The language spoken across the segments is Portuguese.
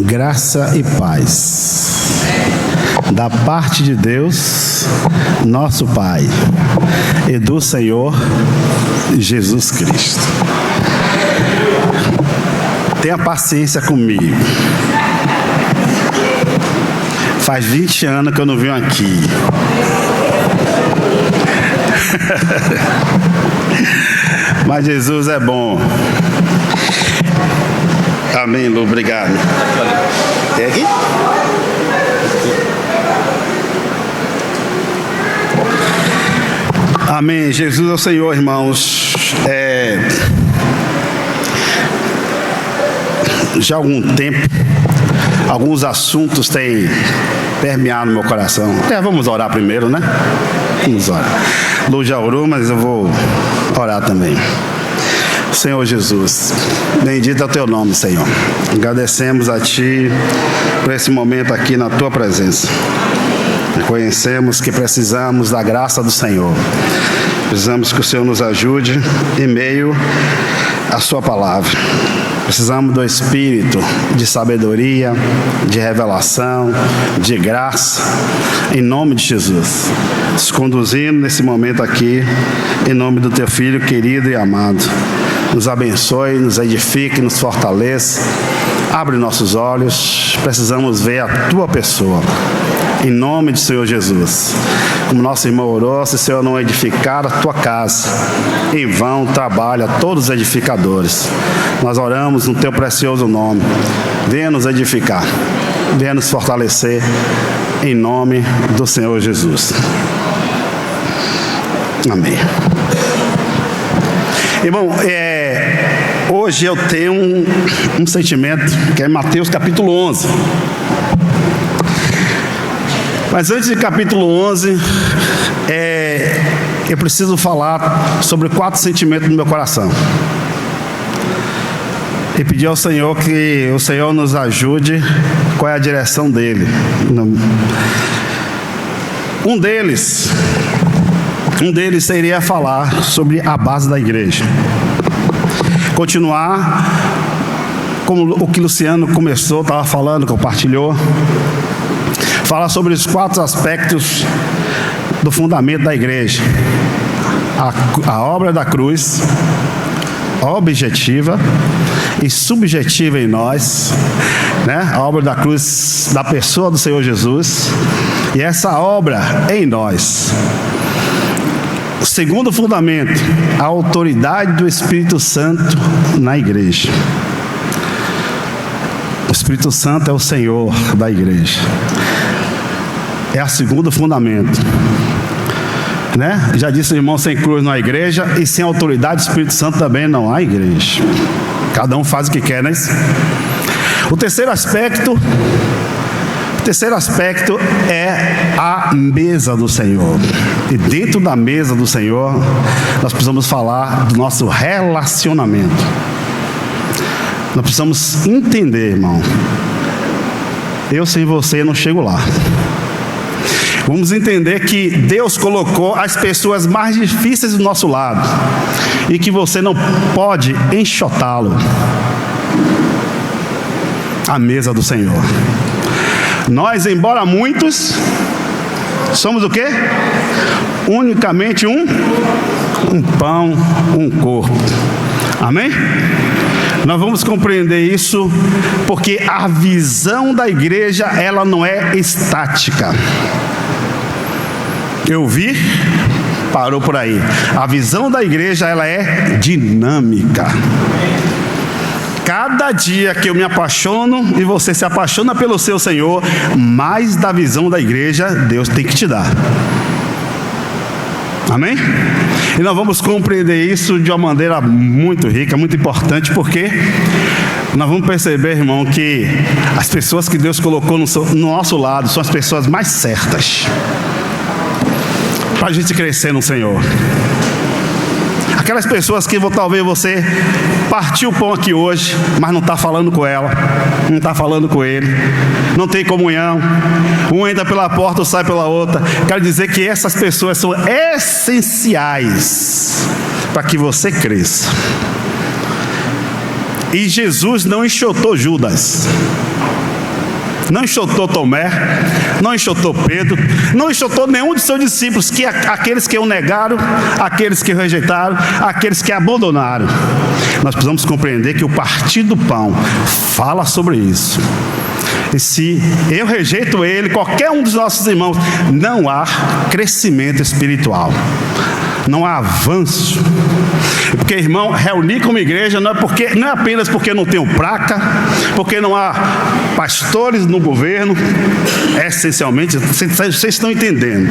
Graça e paz da parte de Deus, nosso Pai, e do Senhor Jesus Cristo. Tenha paciência comigo. Faz 20 anos que eu não venho aqui. Mas Jesus é bom. Amém, Lu, obrigado. Tem aqui? Amém. Jesus é o Senhor, irmãos. Já há algum tempo, alguns assuntos têm permeado no meu coração. Vamos orar primeiro, né? Vamos orar. Lu já orou, mas eu vou orar também. Senhor Jesus, bendito é o teu nome, Senhor. Agradecemos a Ti por esse momento aqui na Tua presença. Reconhecemos que precisamos da graça do Senhor. Precisamos que o Senhor nos ajude em meio à Sua palavra. Precisamos do Espírito de sabedoria, de revelação, de graça, em nome de Jesus. Nos conduzindo nesse momento aqui, em nome do Teu Filho querido e amado. Nos abençoe, nos edifique, nos fortaleça. Abre nossos olhos, precisamos ver a Tua pessoa. Em nome do Senhor Jesus. Como nosso irmão orou, se o Senhor não edificar a Tua casa, em vão trabalha todos os edificadores. Nós oramos no Teu precioso nome. Venha nos edificar, venha nos fortalecer, em nome do Senhor Jesus. Amém. Irmão, hoje eu tenho um sentimento que é Mateus capítulo 11. Mas antes de capítulo 11, eu preciso falar sobre 4 sentimentos no meu coração. E pedir ao Senhor que o Senhor nos ajude, qual é a direção dele. Um deles seria falar sobre a base da igreja. Continuar como o que Luciano começou, estava falando, compartilhou. Falar sobre os 4 aspectos do fundamento da igreja. A obra da cruz, objetiva e subjetiva em nós, né? A obra da cruz da pessoa do Senhor Jesus e essa obra em nós. O segundo fundamento, a autoridade do Espírito Santo na igreja. O Espírito Santo é o Senhor da igreja. É o segundo fundamento, né? Já disse o irmão, sem cruz não há igreja, e sem autoridade do Espírito Santo também não há igreja. Cada um faz o que quer, né? O terceiro aspecto é a mesa do Senhor. E dentro da mesa do Senhor, nós precisamos falar do nosso relacionamento. Nós precisamos entender, irmão. Eu sem você não chego lá. Vamos entender que Deus colocou as pessoas mais difíceis do nosso lado e que você não pode enxotá-lo. A mesa do Senhor. Nós, embora muitos, somos o quê? Unicamente um pão, um corpo. Amém? Nós vamos compreender isso porque a visão da igreja, ela não é estática. Eu vi, parou por aí. A visão da igreja, ela é dinâmica. Cada dia que eu me apaixono e você se apaixona pelo seu Senhor, mais da visão da igreja Deus tem que te dar. Amém? E nós vamos compreender isso de uma maneira muito rica, muito importante, porque nós vamos perceber, irmão, que as pessoas que Deus colocou no nosso lado são as pessoas mais certas para a gente crescer no Senhor. Aquelas pessoas que talvez você partiu o pão aqui hoje, mas não está falando com ela, não está falando com ele, não tem comunhão, um entra pela porta ou sai pela outra. Quero dizer que essas pessoas são essenciais para que você cresça. E Jesus não enxotou Judas, não enxotou Tomé, não enxotou Pedro, não enxotou nenhum de seus discípulos, que aqueles que o negaram, aqueles que o rejeitaram, aqueles que abandonaram. Nós precisamos compreender que o partir do pão fala sobre isso. E se eu rejeito ele, qualquer um dos nossos irmãos, não há crescimento espiritual, não há avanço. Porque, irmão, reunir como igreja não é apenas porque não tenho placa, porque não há pastores no governo, essencialmente, vocês estão entendendo,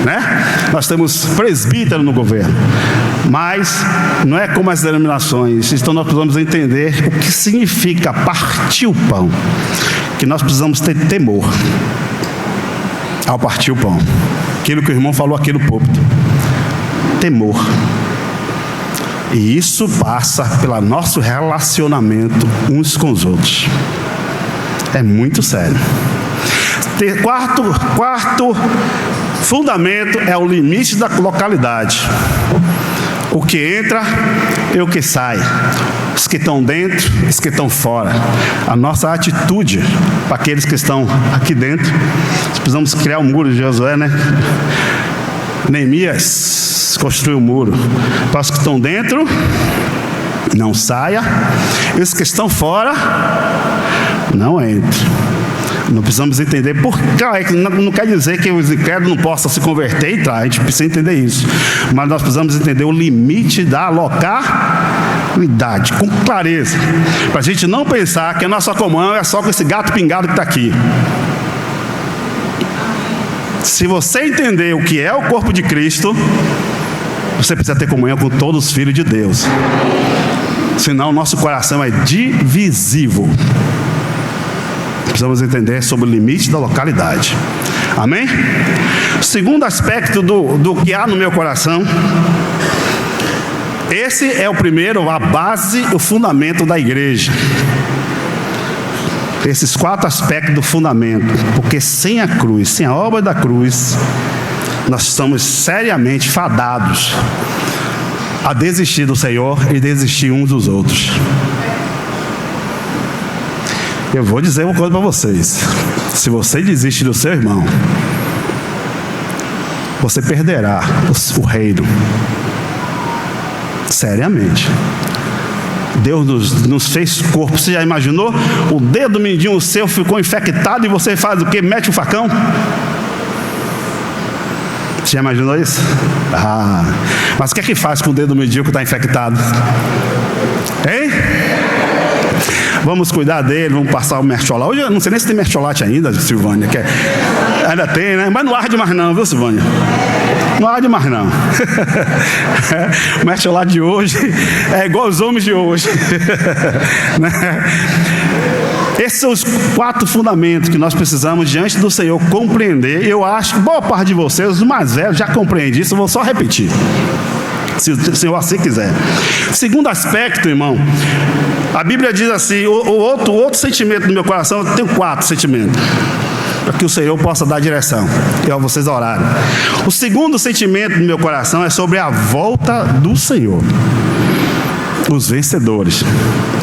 né? Nós temos presbítero no governo, mas não é como as denominações. Então nós precisamos entender o que significa partir o pão, que nós precisamos ter temor ao partir o pão, aquilo que o irmão falou aqui no púlpito. Temor. E isso passa pelo nosso relacionamento uns com os outros. É muito sério. Quarto fundamento é o limite da localidade. O que entra e o que sai. Os que estão dentro, os que estão fora. A nossa atitude para aqueles que estão aqui dentro. Nós precisamos criar um muro de Josué, né? Neemias construiu o muro. Para os que estão dentro, não saia. E os que estão fora, não entre. Não precisamos entender por que. Não quer dizer que os incrédulos não possam se converter e entrar. A gente precisa entender isso. Mas nós precisamos entender o limite da localidade, com clareza. Para a gente não pensar que a nossa comunhão é só com esse gato pingado que está aqui. Se você entender o que é o corpo de Cristo, você precisa ter comunhão com todos os filhos de Deus. Senão o nosso coração é divisível. Precisamos entender sobre o limite da localidade. Amém? O segundo aspecto do que há no meu coração, esse é o primeiro, a base, o fundamento da igreja. Esses 4 aspectos do fundamento, porque sem a cruz, sem a obra da cruz, nós estamos seriamente fadados a desistir do Senhor e desistir uns dos outros. Eu vou dizer uma coisa para vocês: se você desistir do seu irmão, você perderá o reino. Seriamente. Deus nos fez corpo. Você já imaginou? O dedo mindinho seu ficou infectado e você faz o quê? Mete o facão? Você já imaginou isso? Mas o que é que faz com o dedo mindinho que está infectado? Hein? Vamos cuidar dele, vamos passar o mercholate. Hoje eu não sei nem se tem mercholate ainda, Silvânia. Ainda tem, né? Mas não arde mais não, viu, Silvânia? Não arde mais não. O mercholate de hoje é igual os homens de hoje. Esses são os 4 fundamentos que nós precisamos diante do Senhor compreender. Eu acho que boa parte de vocês, os mais velhos, já compreendem isso. Eu vou só repetir, se o Senhor assim quiser. Segundo aspecto, irmão, a Bíblia diz assim, o outro sentimento do meu coração, eu tenho 4 sentimentos, para que o Senhor possa dar direção, e ao vocês orarem. O segundo sentimento do meu coração é sobre a volta do Senhor. Os vencedores.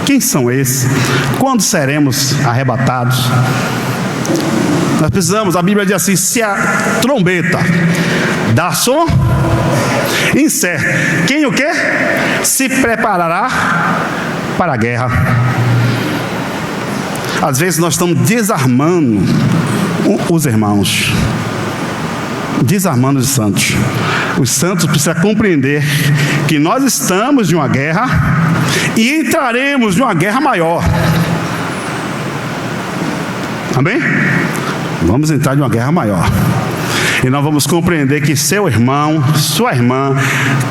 Quem são esses? Quando seremos arrebatados? Nós precisamos, a Bíblia diz assim, se a trombeta dá som, encerra. Quem o quê? Se preparará para a guerra. Às vezes nós estamos desarmando os irmãos, desarmando os santos. Os santos precisam compreender que nós estamos de uma guerra e entraremos de uma guerra maior. Amém? Vamos entrar de uma guerra maior. E nós vamos compreender que seu irmão, sua irmã,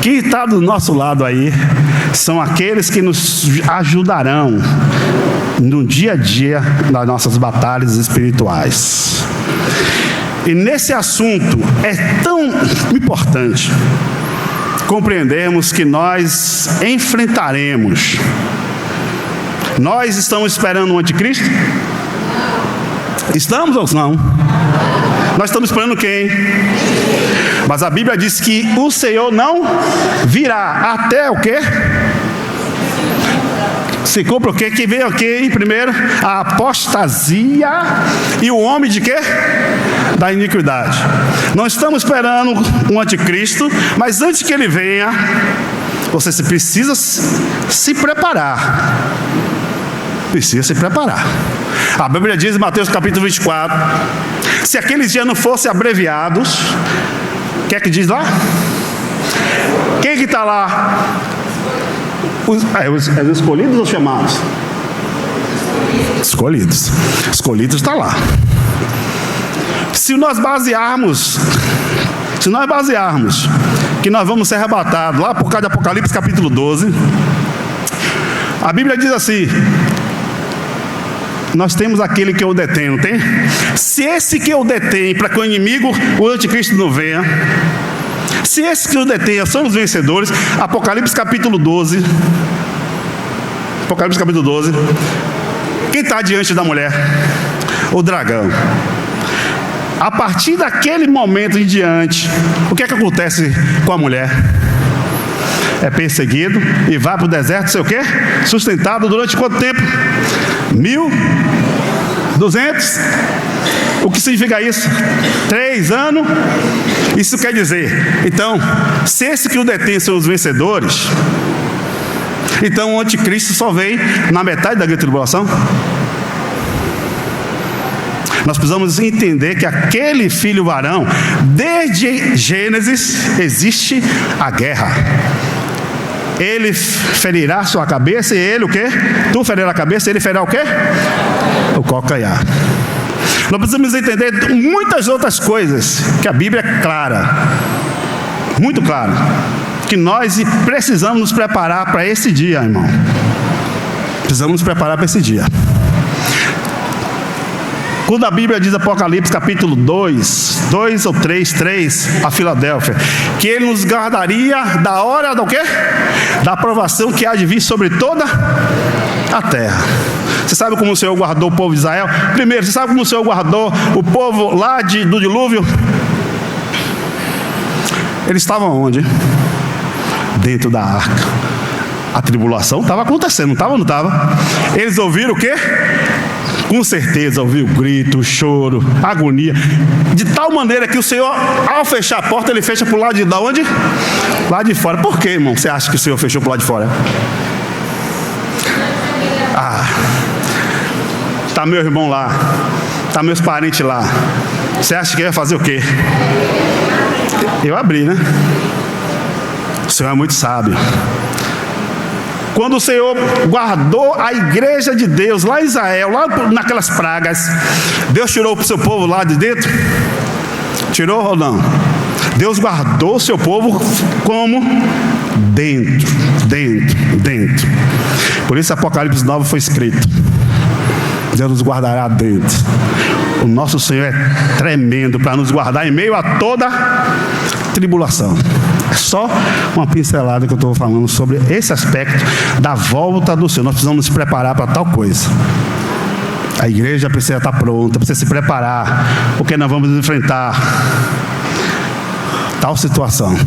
que está do nosso lado aí, são aqueles que nos ajudarão no dia a dia das nossas batalhas espirituais. E nesse assunto é tão importante compreendermos que nós enfrentaremos. Nós estamos esperando o anticristo? Estamos ou não? Nós estamos esperando quem? Mas a Bíblia diz que o Senhor não virá até o quê? Se cumpre o quê? Que vem o quê? Primeiro, a apostasia e o homem de quê? Da iniquidade. Não estamos esperando um anticristo, mas antes que ele venha, você precisa se preparar. Precisa se preparar. A Bíblia diz em Mateus capítulo 24, se aqueles dias não fossem abreviados, o que é que diz lá? Quem que está lá? Os escolhidos ou chamados? Escolhidos. Escolhidos está lá. Se nós basearmos que nós vamos ser arrebatados lá por causa de Apocalipse capítulo 12, a Bíblia diz assim: nós temos aquele que o detém, não tem? Se esse que o detém, para que o inimigo, o anticristo não venha, se esse que o detém são os vencedores, Apocalipse capítulo 12, quem está diante da mulher? O dragão. A partir daquele momento em diante, o que é que acontece com a mulher? É perseguido e vai para o deserto, sei o quê? Sustentado durante quanto tempo? 1200? O que significa isso? 3 anos? Isso quer dizer, então, se esse que o detém são os vencedores, então o anticristo só vem na metade da grande tribulação? Nós precisamos entender que aquele filho varão, desde Gênesis, existe a guerra. Ele ferirá sua cabeça e ele o quê? Tu ferirá a cabeça e ele ferirá o quê? O calcanhar. Nós precisamos entender muitas outras coisas que a Bíblia é clara, muito clara, que nós precisamos nos preparar para esse dia, irmão. Precisamos nos preparar para esse dia. Quando a Bíblia diz, Apocalipse capítulo 2 ou 3, a Filadélfia, que ele nos guardaria da hora do quê? Da aprovação que há de vir sobre toda a terra. Você sabe como o Senhor guardou o povo de Israel? Primeiro, você sabe como o Senhor guardou o povo lá do dilúvio? Eles estavam onde? Dentro da arca. A tribulação estava acontecendo, não estava? Eles ouviram o quê? Com certeza ouviu o grito, o choro, a agonia, de tal maneira que o Senhor, ao fechar a porta, ele fecha para o lado de onde? Lá de fora. Por que, irmão, você acha que o Senhor fechou para o lado de fora? Está meu irmão lá, está meus parentes lá, você acha que eu ia fazer o quê? Eu abri, né? O Senhor é muito sábio. Quando o Senhor guardou a igreja de Deus lá em Israel, lá naquelas pragas, Deus tirou para o seu povo lá de dentro? Tirou ou não? Deus guardou o seu povo como? Dentro. Por isso Apocalipse 9 foi escrito: Deus nos guardará dentro. O nosso Senhor é tremendo para nos guardar em meio a toda tribulação. É só uma pincelada que eu estou falando sobre esse aspecto da volta do Senhor. Nós precisamos nos preparar para tal coisa. A igreja precisa estar pronta, precisa se preparar, porque nós vamos enfrentar tal situação.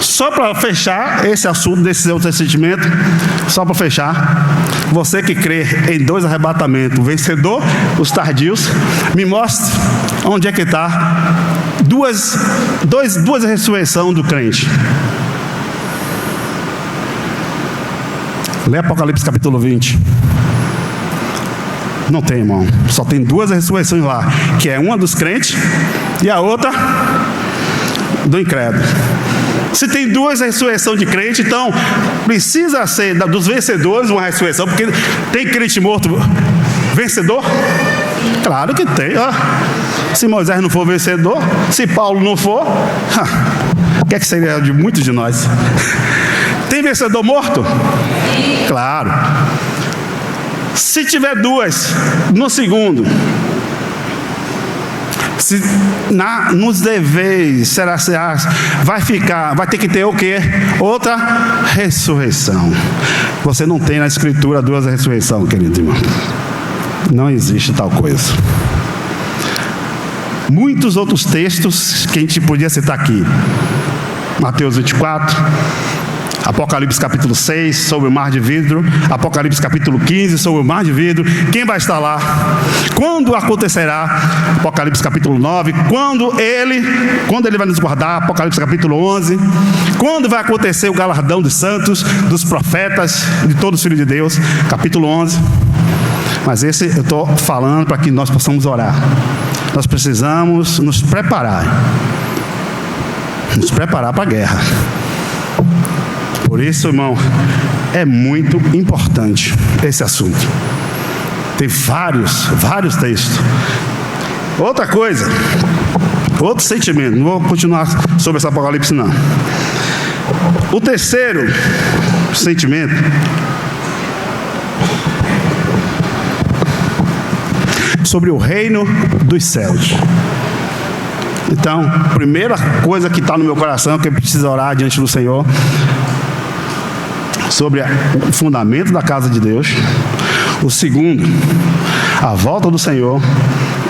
Só para fechar esse assunto desse outro sentimento, só para fechar, você que crê em 2 arrebatamentos, o vencedor, os tardios, me mostre onde é que está duas ressurreições do crente. Lê Apocalipse capítulo 20. Não tem, irmão. Só tem 2 ressurreições lá, que é uma dos crentes e a outra do incrédulo. Se tem 2 ressurreições de crente, então precisa ser dos vencedores uma ressurreição, porque tem crente morto vencedor? Claro que tem. Se Moisés não for vencedor, se Paulo não for, o que é que seria de muitos de nós? Tem vencedor morto? Claro. Se tiver 2 no segundo, Se nos deveis vai ter que ter o quê? Outra ressurreição. Você não tem na Escritura duas ressurreições, querido irmão. Não existe tal coisa. Muitos outros textos que a gente podia citar aqui. Mateus 24, Apocalipse capítulo 6, sobre o mar de vidro. Apocalipse capítulo 15, sobre o mar de vidro. Quem vai estar lá? Quando acontecerá? Apocalipse capítulo 9. Quando ele vai nos guardar? Apocalipse capítulo 11. Quando vai acontecer o galardão dos santos, dos profetas, de todos os filhos de Deus? Capítulo 11. Mas esse eu estou falando para que nós possamos orar. Nós precisamos nos preparar. Nos preparar para a guerra. Por isso, irmão, é muito importante esse assunto. Tem vários textos. Outra coisa, outro sentimento. Não vou continuar sobre esse Apocalipse, não. O terceiro sentimento sobre o reino dos céus. Então, a primeira coisa que está no meu coração, que eu preciso orar diante do Senhor, sobre o fundamento da casa de Deus. O segundo, a volta do Senhor.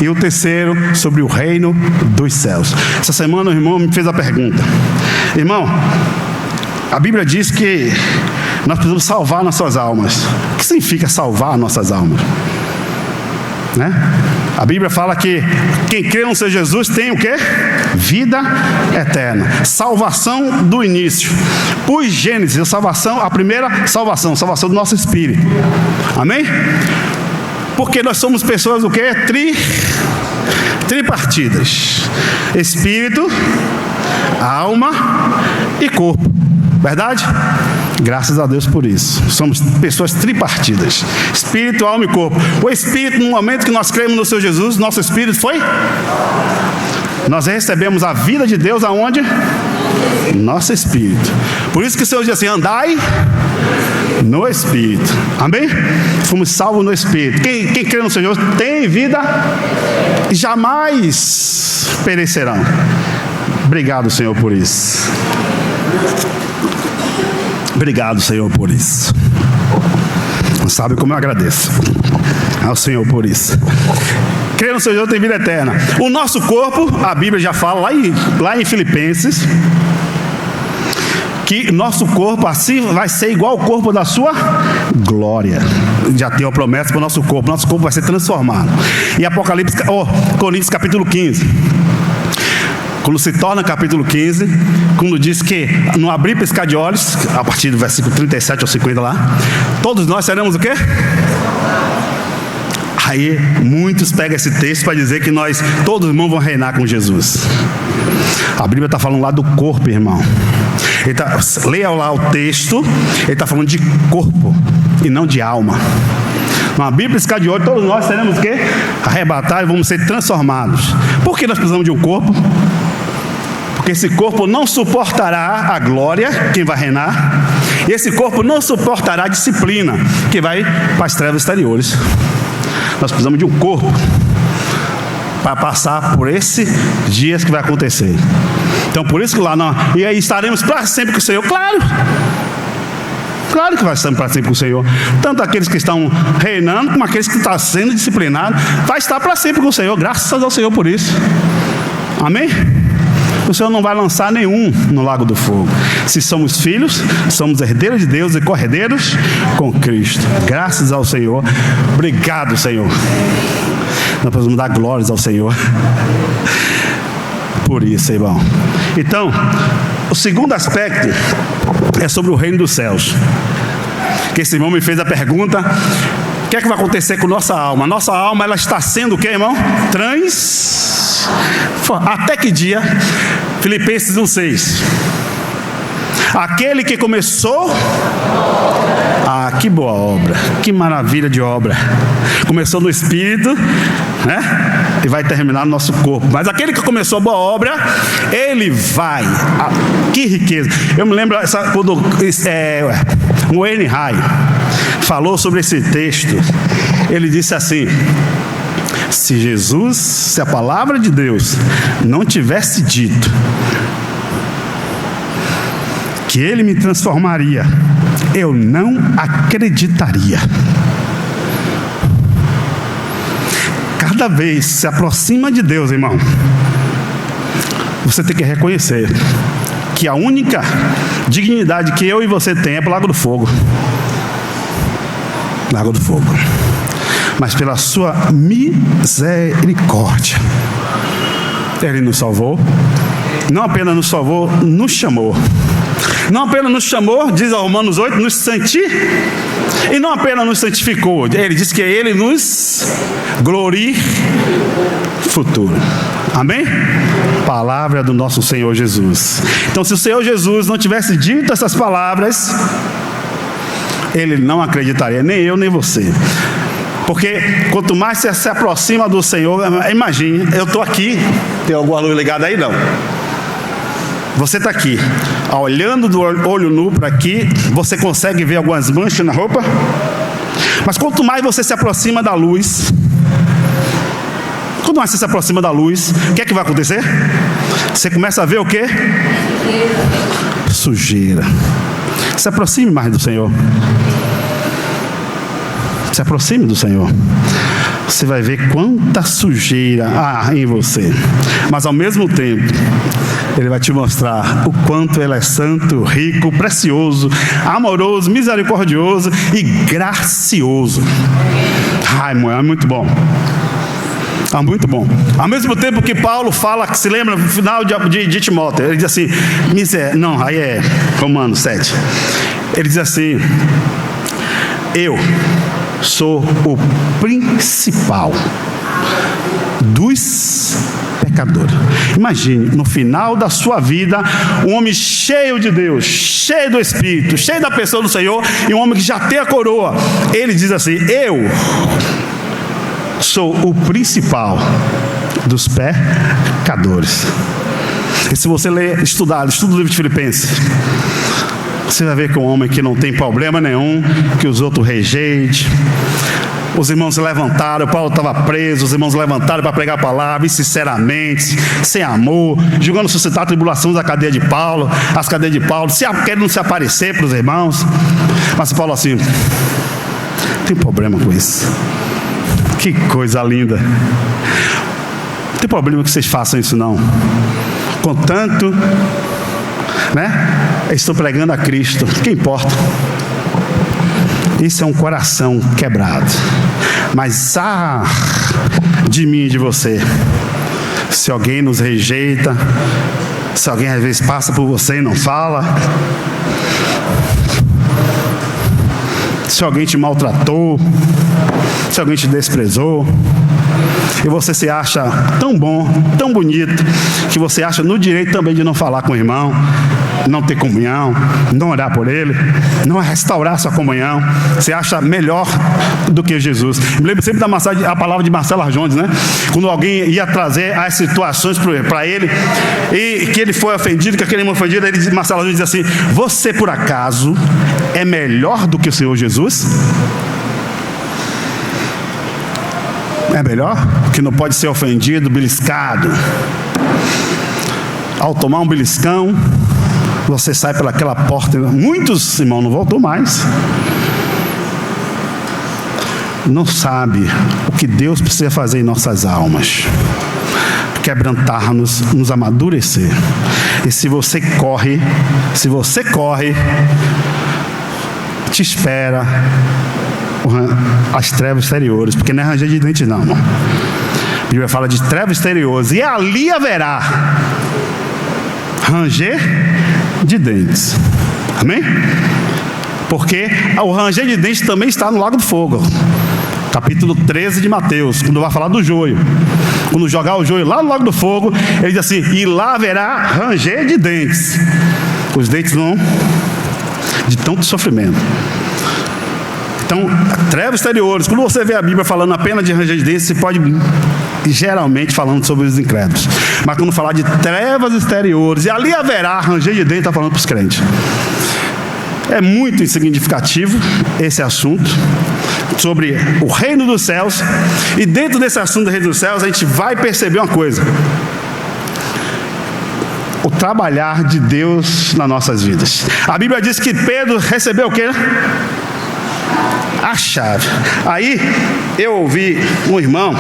E o terceiro, sobre o reino dos céus. Essa semana o irmão me fez a pergunta: irmão, a Bíblia diz que nós precisamos salvar nossas almas. O que significa salvar nossas almas? Né? A Bíblia fala que quem crê no Senhor Jesus tem o quê? Vida eterna. Salvação do início. Por Gênesis, a primeira salvação do nosso espírito. Amém? Porque nós somos pessoas o quê? Tripartidas. Espírito, alma e corpo. Verdade? Graças a Deus por isso. Somos pessoas tripartidas. Espírito, alma e corpo. O Espírito, no momento que nós cremos no Senhor Jesus, nosso Espírito foi? Nós recebemos a vida de Deus aonde? Nosso Espírito. Por isso que o Senhor diz assim: andai no Espírito. Amém? Fomos salvos no Espírito. Quem crê no Senhor tem vida e jamais perecerão. Obrigado, Senhor, por isso. Obrigado, Senhor, por isso. Não sabe como eu agradeço ao Senhor por isso. Crer no Senhor tem vida eterna. O nosso corpo, a Bíblia já fala lá em Filipenses, que nosso corpo assim vai ser igual ao corpo da sua glória. Já tem uma promessa para o nosso corpo vai ser transformado. E Apocalipse, Coríntios capítulo 15, quando se torna capítulo 15, quando diz que no abrir e piscar de olhos, a partir do versículo 37 ou 50 lá, todos nós seremos o quê? Aí muitos pegam esse texto para dizer que todos os irmãos vão reinar com Jesus. A Bíblia está falando lá do corpo, irmão. Leia lá o texto, ele está falando de corpo e não de alma. Na Bíblia, piscar de olho, todos nós seremos o quê? Arrebatados e vamos ser transformados. Por que nós precisamos de um corpo? Porque esse corpo não suportará a glória, quem vai reinar, e esse corpo não suportará a disciplina, que vai para as trevas exteriores. Nós precisamos de um corpo para passar por esses dias que vai acontecer. Então, por isso que lá nós, e aí estaremos para sempre com o Senhor. Claro que vai estar para sempre com o Senhor. Tanto aqueles que estão reinando, como aqueles que estão sendo disciplinados, vai estar para sempre com o Senhor. Graças ao Senhor por isso. Amém? O Senhor não vai lançar nenhum no lago do fogo. Se somos filhos, somos herdeiros de Deus e co-herdeiros com Cristo. Graças ao Senhor. Obrigado, Senhor. Nós precisamos dar glórias ao Senhor por isso, irmão. Então, o segundo aspecto é sobre o reino dos céus. Que esse irmão me fez a pergunta: o que é que vai acontecer com nossa alma? Nossa alma, ela está sendo o que, irmão? Até que dia? Filipenses 1:6. Aquele que começou, que boa obra, que maravilha de obra. Começou no espírito, né? E vai terminar no nosso corpo. Mas aquele que começou a boa obra, ele vai. Que riqueza! Eu me lembro quando o Wayne Rai falou sobre esse texto. Ele disse assim: se a palavra de Deus não tivesse dito que Ele me transformaria, eu não acreditaria. Cada vez se aproxima de Deus, irmão, você tem que reconhecer que a única dignidade que eu e você tem é para o lago do fogo. Lago do fogo. Mas pela sua misericórdia, Ele nos salvou. Não apenas nos salvou, nos chamou. Não apenas nos chamou, diz a Romanos 8, nos santificou. E não apenas nos santificou, Ele diz que Ele nos glorificou. Amém? Palavra do nosso Senhor Jesus. Então, se o Senhor Jesus não tivesse dito essas palavras, Ele não acreditaria, nem eu, nem você. Porque quanto mais você se aproxima do Senhor, imagine, eu estou aqui, tem alguma luz ligada aí? Não. Você está aqui, olhando do olho nu para aqui, você consegue ver algumas manchas na roupa? Mas quanto mais você se aproxima da luz, quanto mais você se aproxima da luz, o que é que vai acontecer? Você começa a ver o quê? Sujeira. Se aproxime mais do Senhor. Se aproxime do Senhor. Você vai ver quanta sujeira há em você. Mas ao mesmo tempo, Ele vai te mostrar o quanto Ele é santo, rico, precioso, amoroso, misericordioso e gracioso. Ai, irmão, é muito bom. É muito bom. Ao mesmo tempo que Paulo fala, que se lembra no final de Timóteo, ele diz assim, aí é Romanos 7. Ele diz assim, eu sou o principal dos pecadores. Imagine, no final da sua vida, um homem cheio de Deus, cheio do Espírito, cheio da pessoa do Senhor, e um homem que já tem a coroa. Ele diz assim, eu sou o principal dos pecadores. E se você estuda o livro de Filipenses, você vai ver que é um homem que não tem problema nenhum, que os outros rejeitem. Os irmãos se levantaram, Paulo estava preso, os irmãos se levantaram para pregar a palavra, sinceramente, sem amor, julgando suscitar tribulações da cadeia de Paulo, as cadeias de Paulo, querendo se aparecer para os irmãos. Mas Paulo assim, não tem problema com isso. Que coisa linda. Não tem problema que vocês façam isso não. Contanto, estou pregando a Cristo, que importa? Isso é um coração quebrado. Mas de mim e de você, se alguém nos rejeita, se alguém às vezes passa por você e não fala, se alguém te maltratou, se alguém te desprezou, e você se acha tão bom, tão bonito, que você acha no direito também de não falar com o irmão, não ter comunhão, não orar por ele, não restaurar sua comunhão, você acha melhor do que Jesus. Me lembro sempre a palavra de Marcelo Arjondes, quando alguém ia trazer as situações para ele, e que ele foi ofendido, que aquele irmão ofendido, Marcelo Arjondes diz assim, você por acaso é melhor do que o Senhor Jesus? É melhor? Que não pode ser ofendido, beliscado. Ao tomar um beliscão, você sai pelaquela porta. Muitos, irmãos, não voltou mais. Não sabe o que Deus precisa fazer em nossas almas. Quebrantar-nos, nos amadurecer. E se você corre, te espera as trevas exteriores, porque não é ranger de dentes não, irmão. A Bíblia fala de trevas exteriores, e ali haverá ranger de dentes. Amém? Porque o ranger de dentes também está no lago do fogo. Capítulo 13 de Mateus, quando vai falar do joio. Quando jogar o joio lá no lago do fogo, ele diz assim, e lá haverá ranger de dentes. Os dentes não, de tanto sofrimento. Então, trevas exteriores. Quando você vê a Bíblia falando apenas de ranger de dentes, você pode, geralmente, falando sobre os incrédulos. Mas quando falar de trevas exteriores, e ali haverá ranger de dentes, está falando para os crentes. é muito significativo esse assunto sobre o reino dos céus. E dentro desse assunto do reino dos céus, a gente vai perceber uma coisa: o trabalhar de Deus nas nossas vidas. A Bíblia diz que Pedro recebeu o quê? A chave. Aí eu ouvi um irmão,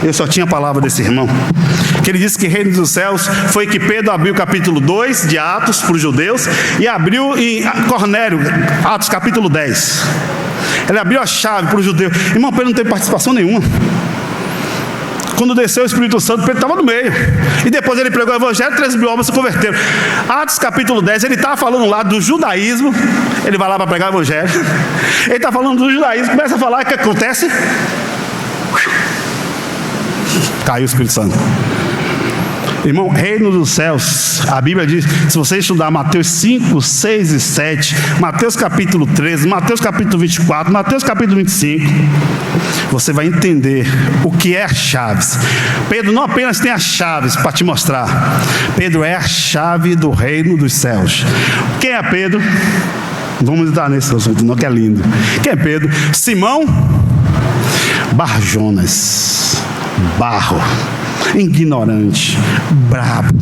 eu só tinha a palavra desse irmão, que ele disse que reino dos céus foi que Pedro abriu o capítulo 2 de Atos para os judeus e abriu em Cornélio, Atos capítulo 10. Ele abriu a chave para os judeus. Irmão, Pedro não teve participação nenhuma. Quando desceu o Espírito Santo, Pedro estava no meio. E depois ele pregou o evangelho, 13 mil homens se converteram. Atos capítulo 10, ele estava falando lá do judaísmo. Ele vai lá para pregar o evangelho. Ele está falando do judaísmo, começa a falar, o que acontece? Caiu o Espírito Santo. Irmão, reino dos céus, a Bíblia diz, se você estudar Mateus 5, 6 e 7, Mateus capítulo 13, Mateus capítulo 24, Mateus capítulo 25, você vai entender o que é as chaves. Pedro não apenas tem as chaves para te mostrar, Pedro é a chave do reino dos céus. Quem é Pedro? Vamos entrar nesse assunto, não, que é lindo. Quem é Pedro? Simão Barjonas, barro, ignorante, brabo.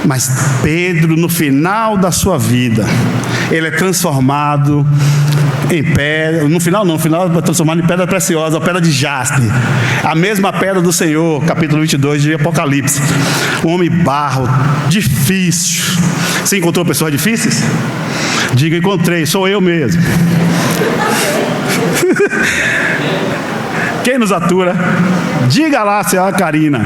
Mas Pedro, no final da sua vida, ele é transformado em pedra. No final é transformado em pedra preciosa, a pedra de jaspe, a mesma pedra do Senhor, capítulo 22 de Apocalipse. Um homem barro, difícil. Você encontrou pessoas difíceis? Diga, encontrei, sou eu mesmo. Quem nos atura? Diga lá, senhora Karina.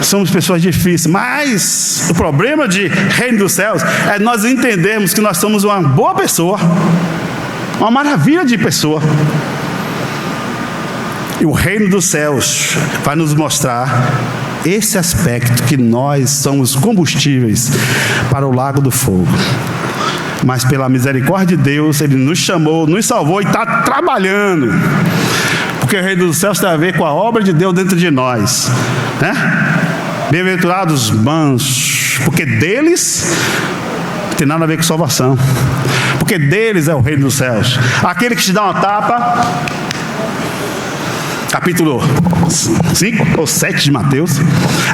Somos pessoas difíceis, mas o problema de reino dos céus é nós entendermos que nós somos uma boa pessoa, uma maravilha de pessoa. E o reino dos céus vai nos mostrar esse aspecto, que nós somos combustíveis para o lago do fogo. Mas pela misericórdia de Deus, Ele nos chamou, nos salvou e está trabalhando. Porque o reino dos céus tem a ver com a obra de Deus dentro de nós, né? Bem-aventurados mansos, porque deles não tem nada a ver com salvação, porque deles é o reino dos céus. Aquele que te dá uma tapa, capítulo 5 ou 7 de Mateus,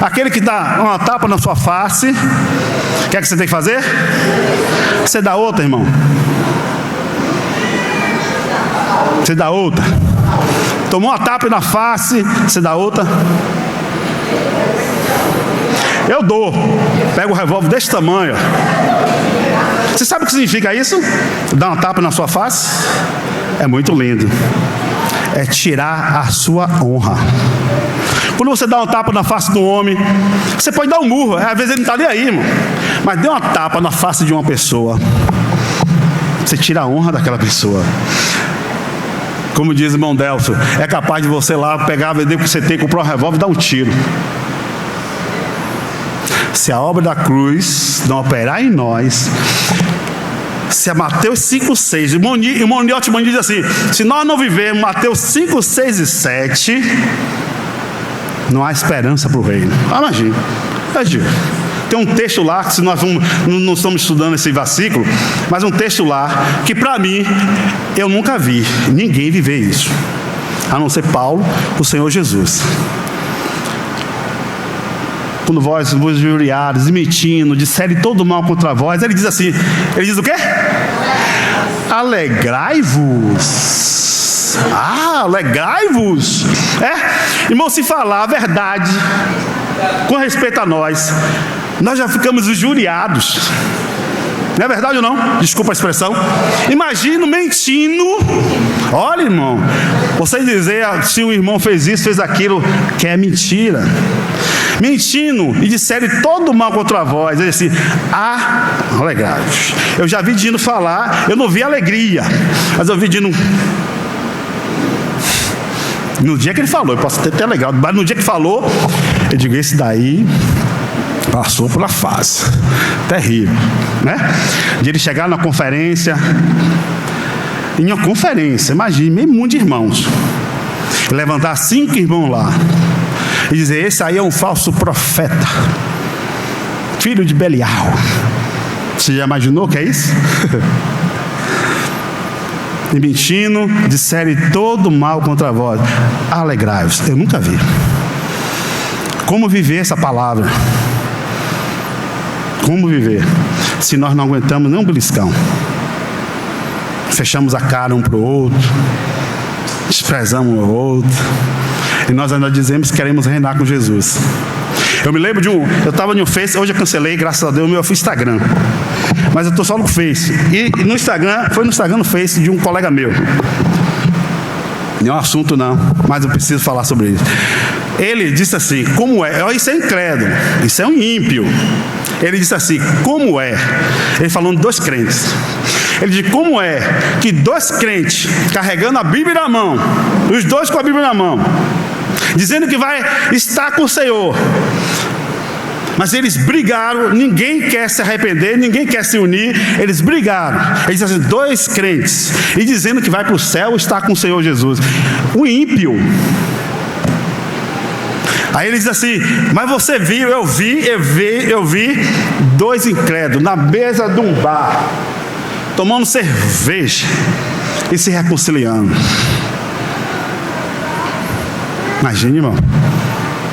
aquele que dá uma tapa na sua face, o que é que você tem que fazer? Você dá outra, irmão. Você dá outra. Tomou uma tapa na face, você dá outra. Eu dou. Pego o revólver desse tamanho. Você sabe o que significa isso? Dar uma tapa na sua face? É muito lindo. É tirar a sua honra. Quando você dá uma tapa na face de um homem, você pode dar um murro, às vezes ele não está nem aí, irmão. Mas dê uma tapa na face de uma pessoa, você tira a honra daquela pessoa. Como diz o irmão Delcio, é capaz de você lá pegar, vender o que você tem, comprar um revólver e dar um tiro. Se a obra da cruz não operar em nós, se a Mateus 5, 6, o irmão Nilton diz assim, se nós não vivermos Mateus 5, 6 e 7, não há esperança para o reino. Imagina. Tem um texto lá, que se nós não estamos estudando esse versículo, mas um texto lá, que para mim, eu nunca vi ninguém viver isso, a não ser Paulo, o Senhor Jesus. Quando vós vos injuriares, mentindo, disserem todo mal contra vós, ele diz assim, ele diz o quê? Alegrai-vos. Alegrai-vos. Irmão, se falar a verdade com respeito a nós já ficamos injuriados. Não é verdade ou não? Desculpa a expressão. Imagina mentindo. Olha, irmão, você dizer se o irmão fez isso, fez aquilo, que é mentira. Mentindo e disserem todo mal contra vós, ele assim, alegrai-vos. Eu já vi Dino falar, eu não vi alegria, mas eu vi Dino. No dia que ele falou, eu posso ter até legal, mas no dia que falou, eu digo, esse daí passou pela fase terrível, né? De ele chegar na conferência, em uma conferência, imagine, meio mundo de irmãos, levantar 5 irmãos lá e dizer: esse aí é um falso profeta, filho de Belial. Você já imaginou que é isso? E mentindo, disserem todo mal contra vós, alegrai-vos. Eu nunca vi. Como viver essa palavra? Como viver se nós não aguentamos nem um beliscão? Fechamos a cara um para o outro, desprezamos um ao outro, e nós ainda dizemos que queremos reinar com Jesus. Eu me lembro eu estava no Face, hoje eu cancelei, graças a Deus, o meu Instagram, mas eu estou só no Face, e no Instagram, foi no Instagram, no Face de um colega meu, não é um assunto não, mas eu preciso falar sobre isso. Ele disse assim: como é? Isso é incrédulo, isso é um ímpio. Ele disse assim: como é? Ele falando de dois crentes. Ele disse: como é que dois crentes carregando a Bíblia na mão, os dois com a Bíblia na mão, dizendo que vai estar com o Senhor, mas eles brigaram, ninguém quer se arrepender, ninguém quer se unir, eles brigaram. Ele disse assim: dois crentes, e dizendo que vai para o céu estar com o Senhor Jesus. O ímpio. Aí ele diz assim: mas você viu? Eu vi dois incrédulos na mesa de um bar, tomando cerveja e se reconciliando. Imagine, irmão,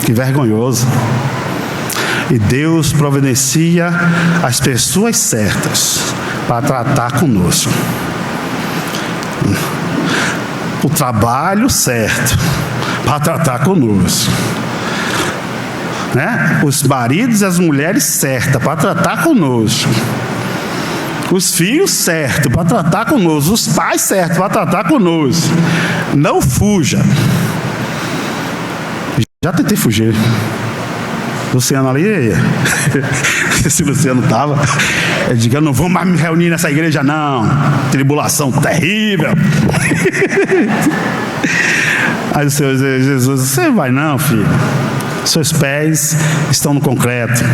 que vergonhoso. E Deus providencia as pessoas certas para tratar conosco. O trabalho certo para tratar conosco, né? Os maridos e as mulheres certas para tratar conosco, os filhos certos para tratar conosco, os pais certos para tratar conosco. Não fuja. Já tentei fugir. Luciano ali, se o Luciano estava, eu digo: eu não vou mais me reunir nessa igreja não, tribulação terrível. Aí o Senhor Jesus: você vai não, filho, seus pés estão no concreto,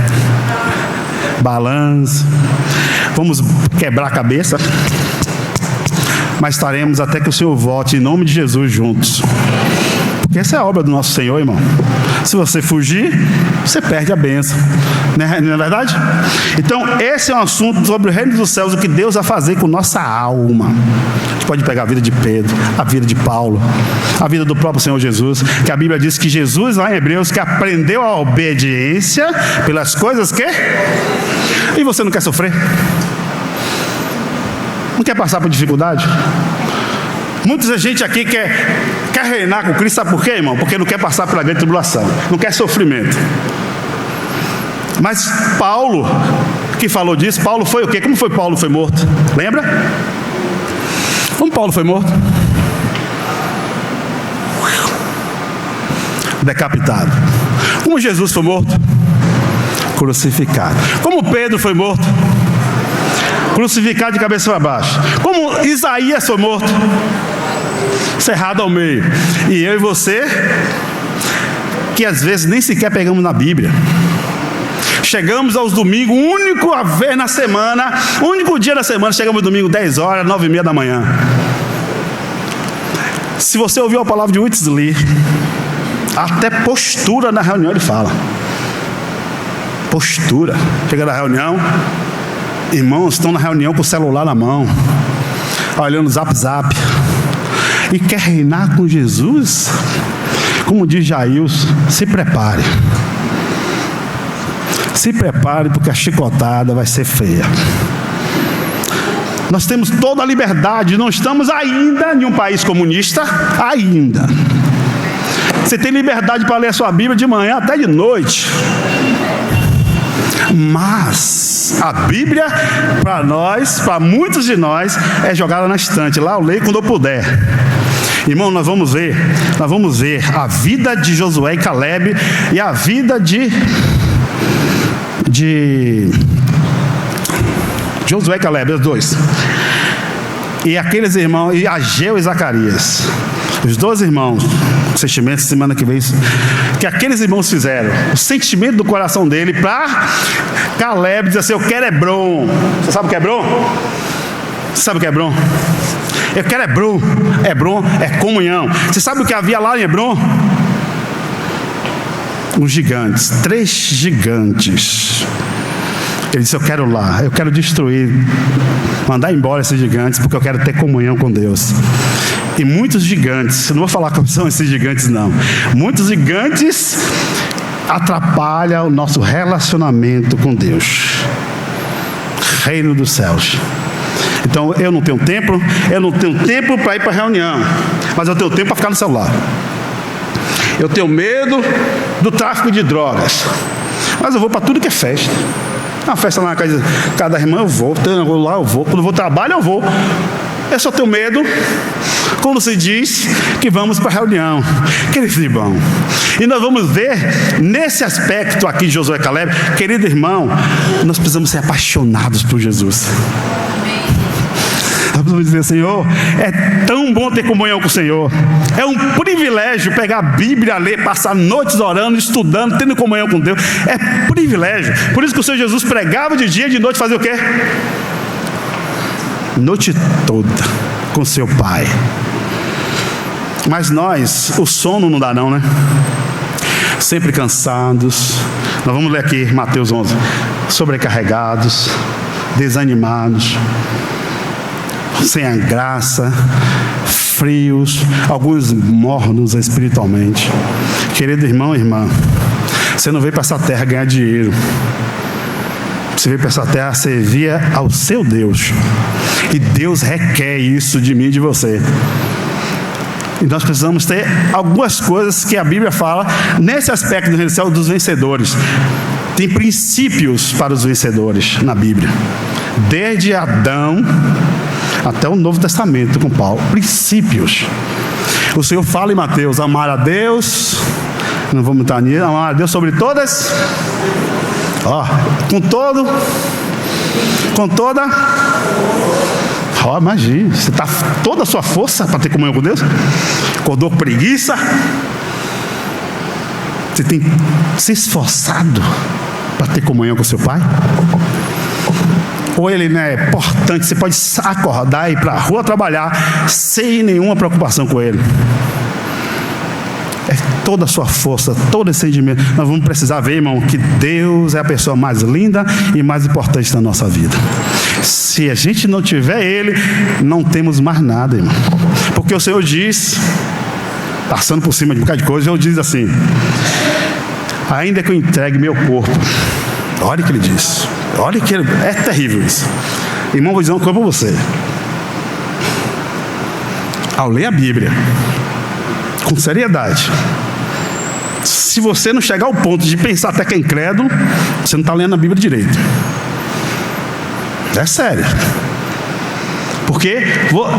balanço, vamos quebrar a cabeça, mas estaremos até que o Senhor volte em nome de Jesus juntos. Porque essa é a obra do nosso Senhor, irmão. Se você fugir, você perde a bênção, não é verdade? Então esse é um assunto sobre o reino dos céus, o que Deus vai fazer com nossa alma. A gente pode pegar a vida de Pedro, a vida de Paulo, a vida do próprio Senhor Jesus, que a Bíblia diz que Jesus, lá em Hebreus, que aprendeu a obediência pelas coisas que... E você não quer sofrer? Não quer passar por dificuldade? Muita gente aqui quer reinar com Cristo, sabe por quê, irmão? Porque não quer passar pela grande tribulação, não quer sofrimento. Mas Paulo, que falou disso, Paulo foi o quê? Como foi Paulo foi morto? Lembra? Como Paulo foi morto? Decapitado. Como Jesus foi morto? Crucificado. Como Pedro foi morto? Crucificado de cabeça para baixo. Como Isaías foi morto? Cerrado ao meio. E eu e você, que às vezes nem sequer pegamos na Bíblia, chegamos aos domingos, único a ver na semana, único dia da semana, chegamos domingo 10 horas, 9h30 da manhã. Se você ouviu a palavra de Whitsley, até postura na reunião ele fala. Postura. Chega na reunião, irmãos estão na reunião com o celular na mão, olhando o zap. E quer reinar com Jesus? Como diz Jailson, se prepare. Se prepare, porque a chicotada vai ser feia. Nós temos toda a liberdade, não estamos ainda em um país comunista, ainda. Você tem liberdade para ler a sua Bíblia de manhã até de noite. Mas a Bíblia, para nós, para muitos de nós, é jogada na estante. Lá eu leio quando eu puder. Irmão, nós vamos ver a vida de Josué e Caleb e a vida de Josué e Caleb, os dois. E aqueles irmãos, e Ageu e Zacarias, os dois irmãos, o sentimento semana que vem, que aqueles irmãos fizeram, o sentimento do coração dele para Caleb dizer assim: eu quero Hebron. Você sabe o que é Hebron? Você sabe o que é Hebron? Eu quero Hebron. Hebron é comunhão. Você sabe o que havia lá em Hebron? os gigantes, 3 gigantes. Ele disse: eu quero lá, eu quero destruir, mandar embora esses gigantes, porque eu quero ter comunhão com Deus. E muitos gigantes, eu não vou falar como são esses gigantes não, muitos gigantes atrapalham o nosso relacionamento com Deus. Reino dos céus. Então eu não tenho tempo para ir para a reunião, mas eu tenho tempo para ficar no celular. Eu tenho medo do tráfico de drogas, mas eu vou para tudo que é festa. Uma festa lá na casa da irmã, eu vou lá, eu vou. Quando eu vou trabalho, eu vou. Eu só tenho medo quando se diz que vamos para a reunião. Querido irmão, e nós vamos ver nesse aspecto aqui de Josué e Caleb, querido irmão, nós precisamos ser apaixonados por Jesus. Nós precisamos dizer: Senhor, é tão bom ter comunhão com o Senhor. É um privilégio pegar a Bíblia, ler, passar noites orando, estudando, tendo comunhão com Deus. É privilégio. Por isso que o Senhor Jesus pregava de dia e de noite, fazia o quê? Noite toda com seu Pai. Mas nós, o sono não dá não, né? Sempre cansados. Nós vamos ler aqui Mateus 11. Sobrecarregados, desanimados, sem a graça, frios, alguns mornos espiritualmente. Querido irmão e irmã, você não veio para essa terra ganhar dinheiro. Você veio para essa terra servir ao seu Deus. E Deus requer isso de mim e de você. E nós precisamos ter algumas coisas que a Bíblia fala nesse aspecto do reino do céu dos vencedores. Tem princípios para os vencedores na Bíblia. Desde Adão até o Novo Testamento com Paulo. Princípios. O Senhor fala em Mateus: amar a Deus, não vamos estar nisso, amar a Deus sobre todas, com toda, imagina, você está toda a sua força para ter comunhão com Deus, acordou com preguiça, você tem se esforçado para ter comunhão com seu Pai? Ou ele não é importante, você pode acordar e ir para a rua trabalhar sem nenhuma preocupação com ele? É toda a sua força, todo esse sentimento. Nós vamos precisar ver, irmão, que Deus é a pessoa mais linda e mais importante da nossa vida. Se a gente não tiver Ele, não temos mais nada, irmão. Porque o Senhor diz, passando por cima de um bocado de coisa, o Senhor diz assim: ainda que eu entregue meu corpo. Olha o que Ele diz. Olha que é terrível isso. Irmão, vou dizer uma coisa para você. Ao ler a Bíblia com seriedade, se você não chegar ao ponto de pensar até que é incrédulo, você não está lendo a Bíblia direito. É sério. Porque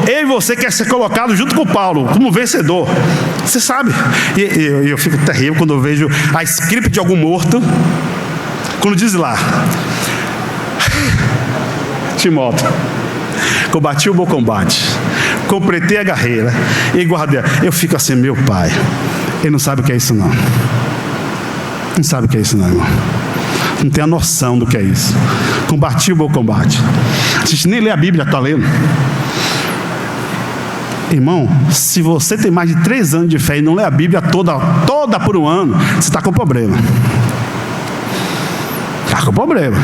eu e você quer ser colocado junto com Paulo como vencedor. Você sabe. E eu fico terrível quando eu vejo a script de algum morto, quando diz lá: Timóteo, combati o bom combate, completei a carreira e guardei. Eu fico assim: meu pai, ele não sabe o que é isso não. Não sabe o que é isso não, irmão. Não tem a noção do que é isso. Combati o bom combate. A gente nem lê a Bíblia, está lendo. Irmão, se você tem mais de 3 anos de fé e não lê a Bíblia toda por um ano, você está com problema. Está com problema.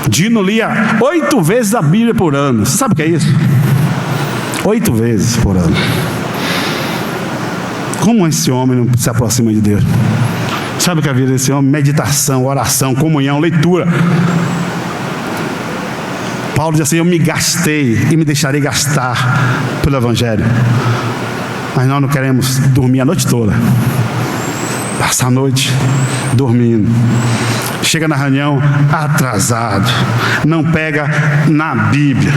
Dino lia 8 vezes a Bíblia por ano. Você sabe o que é isso? 8 vezes por ano. Como esse homem não se aproxima de Deus? Sabe o que é a vida desse homem? Meditação, oração, comunhão, leitura. Paulo diz assim: eu me gastei e me deixarei gastar pelo Evangelho. Mas nós não queremos dormir a noite toda. Passar a noite dormindo. Chega na reunião atrasado. Não pega na Bíblia.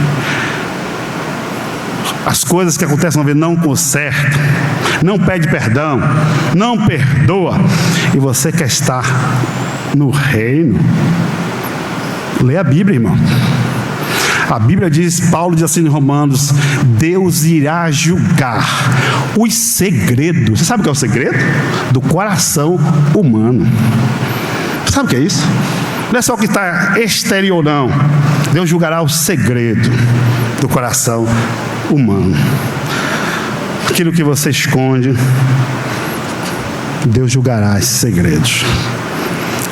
As coisas que acontecem na vida não consertam. Não pede perdão. Não perdoa. E você quer estar no reino? Lê a Bíblia, irmão. A Bíblia diz, Paulo diz assim em Romanos: Deus irá julgar os segredos. Você sabe o que é o segredo? Do coração humano. Sabe o que é isso? Não é só o que está exterior, não. Deus julgará o segredo do coração humano. Aquilo que você esconde Deus julgará esses segredos.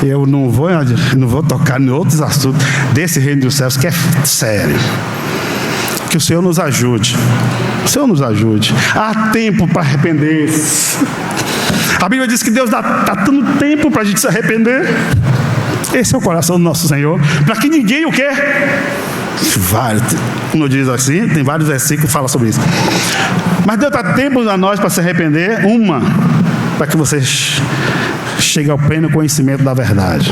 Eu não vou tocar em outros assuntos desse reino dos céus, que é sério. Que o Senhor nos ajude. O Senhor nos ajude. Há tempo para arrepender-se. A Bíblia diz que Deus está dando tempo para a gente se arrepender. Esse é o coração do nosso Senhor. Para que ninguém o quer. Como diz assim, tem vários versículos que falam sobre isso. Mas Deus dá tempo a nós para se arrepender. Para que vocês cheguem ao pleno conhecimento da verdade.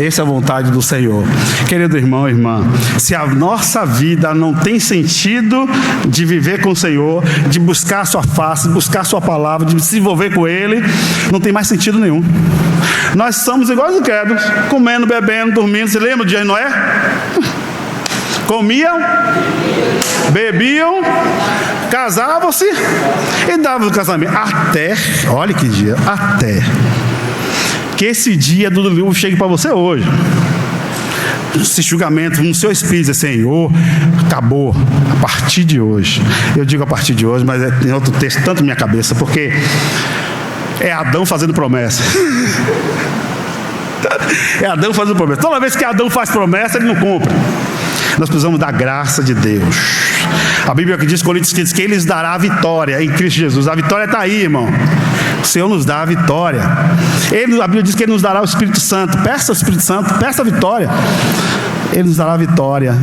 Essa é a vontade do Senhor. Querido irmão e irmã, se a nossa vida não tem sentido de viver com o Senhor, de buscar a sua face, de buscar a sua palavra, de se envolver com Ele, não tem mais sentido nenhum. Nós somos iguais ao incrédulos, comendo, bebendo, dormindo. Você lembra do dia de Noé? Comiam, bebiam, casavam-se e davam o casamento. Até, olha que dia, até que esse dia do livro chegue para você hoje. Esse julgamento no seu espírito, Senhor, acabou a partir de hoje. Eu digo a partir de hoje, mas tem outro texto tanto na minha cabeça, porque é Adão fazendo promessa. É Adão fazendo promessa. Toda vez que Adão faz promessa, ele não cumpre. Nós precisamos da graça de Deus. A Bíblia que diz, Coríntios 15, que Ele nos dará a vitória em Cristo Jesus. A vitória está aí, irmão. O Senhor nos dá a vitória. A Bíblia diz que Ele nos dará o Espírito Santo. Peça o Espírito Santo, peça a vitória. Ele nos dará a vitória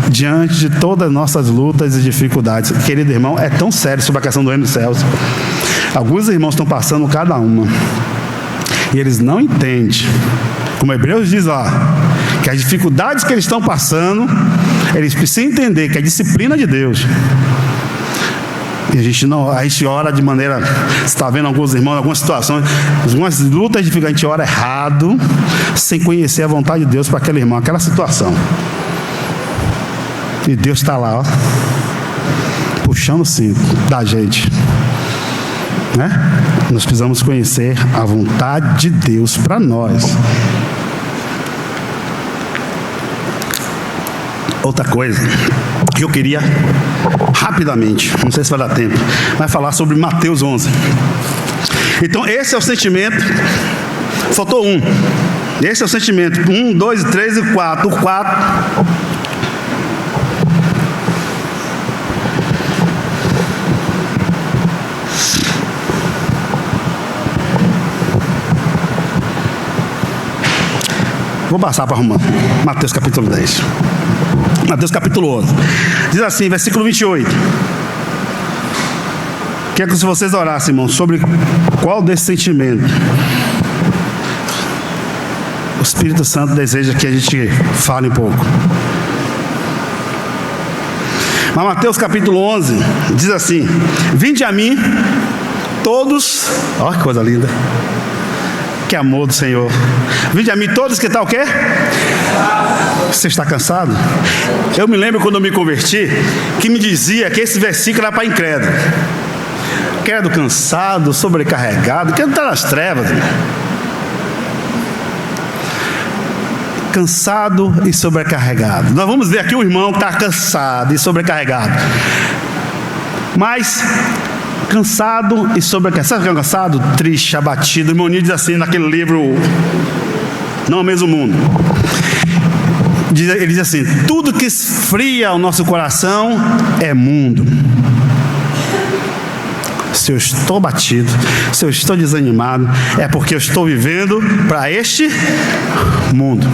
diante de todas as nossas lutas e dificuldades. Querido irmão, é tão sério sobre a questão do reino dos céus. Alguns irmãos estão passando cada uma e eles não entendem, como Hebreus diz lá, que as dificuldades que eles estão passando, eles precisam entender que é disciplina de Deus. E a gente ora de maneira, você está vendo alguns irmãos, algumas situações, algumas lutas, a gente ora errado, sem conhecer a vontade de Deus para aquele irmão, aquela situação. E Deus está lá, ó, puxando o cinto da gente, né? Nós precisamos conhecer a vontade de Deus para nós. Outra coisa que eu queria rapidamente, não sei se vai dar tempo, mas falar sobre Mateus 11. Então esse é o sentimento. Faltou um. Esse é o sentimento. 1, 2, 3 e 4. O 4. Vou passar para arrumar. Mateus capítulo 10. Mateus capítulo 11. Diz assim, versículo 28. Quero que vocês orassem, irmãos, sobre qual desse sentimento o Espírito Santo deseja que a gente fale um pouco. Mas Mateus capítulo 11 diz assim: vinde a mim todos. Olha que coisa linda. Que amor do Senhor. Vinde a mim todos que está o quê? Você está cansado? Eu me lembro quando eu me converti, que me dizia que esse versículo era para incrédulo. Incrédulo cansado, sobrecarregado, que está nas trevas. Cansado e sobrecarregado. Nós vamos ver aqui um irmão que está cansado e sobrecarregado. Mas cansado e sobrecarregado. Sabe o que é cansado? Triste, abatido. O irmão Nil diz assim naquele livro Não é o Mesmo Mundo. Ele diz assim: tudo que esfria o nosso coração é mundo. Se eu estou batido, se eu estou desanimado, é porque eu estou vivendo para este mundo.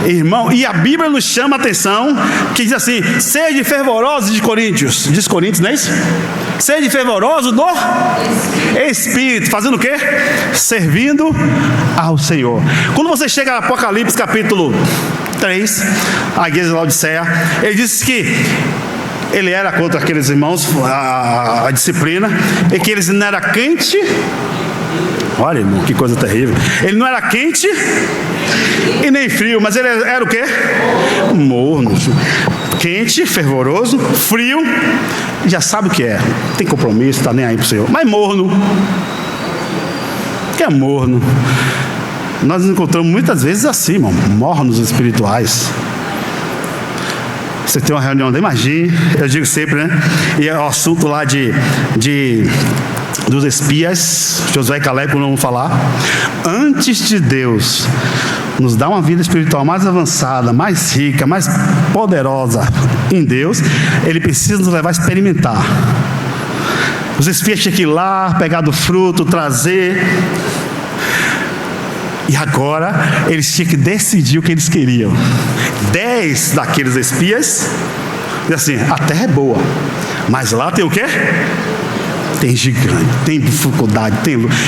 Irmão, e a Bíblia nos chama a atenção, que diz assim: sede fervorosos de Coríntios. Diz Coríntios, não é isso? Sede fervoroso do Espírito. Fazendo o quê? Servindo ao Senhor. Quando você chega a Apocalipse capítulo 3, a igreja de Laodiceia, ele diz que ele era contra aqueles irmãos, a disciplina, e que eles não eram quente. Olha, irmão, que coisa terrível. Ele não era quente e nem frio, mas ele era o quê? Morno. Quente, fervoroso, frio, já sabe o que é. Tem compromisso, está nem aí para o Senhor. Mas morno. O que é morno? Nós nos encontramos muitas vezes assim, irmão, mornos espirituais. Você tem uma reunião, imagine, eu digo sempre, né? E é o assunto lá de dos espias, Josué e Caleb, como vamos falar, antes de Deus nos dar uma vida espiritual mais avançada, mais rica, mais poderosa em Deus, Ele precisa nos levar a experimentar. Os espias tinham que ir lá, pegar do fruto, trazer. E agora eles tinham que decidir o que eles queriam. 10 daqueles espias dizem assim: a terra é boa, mas lá tem o quê? Tem gigante, tem dificuldade,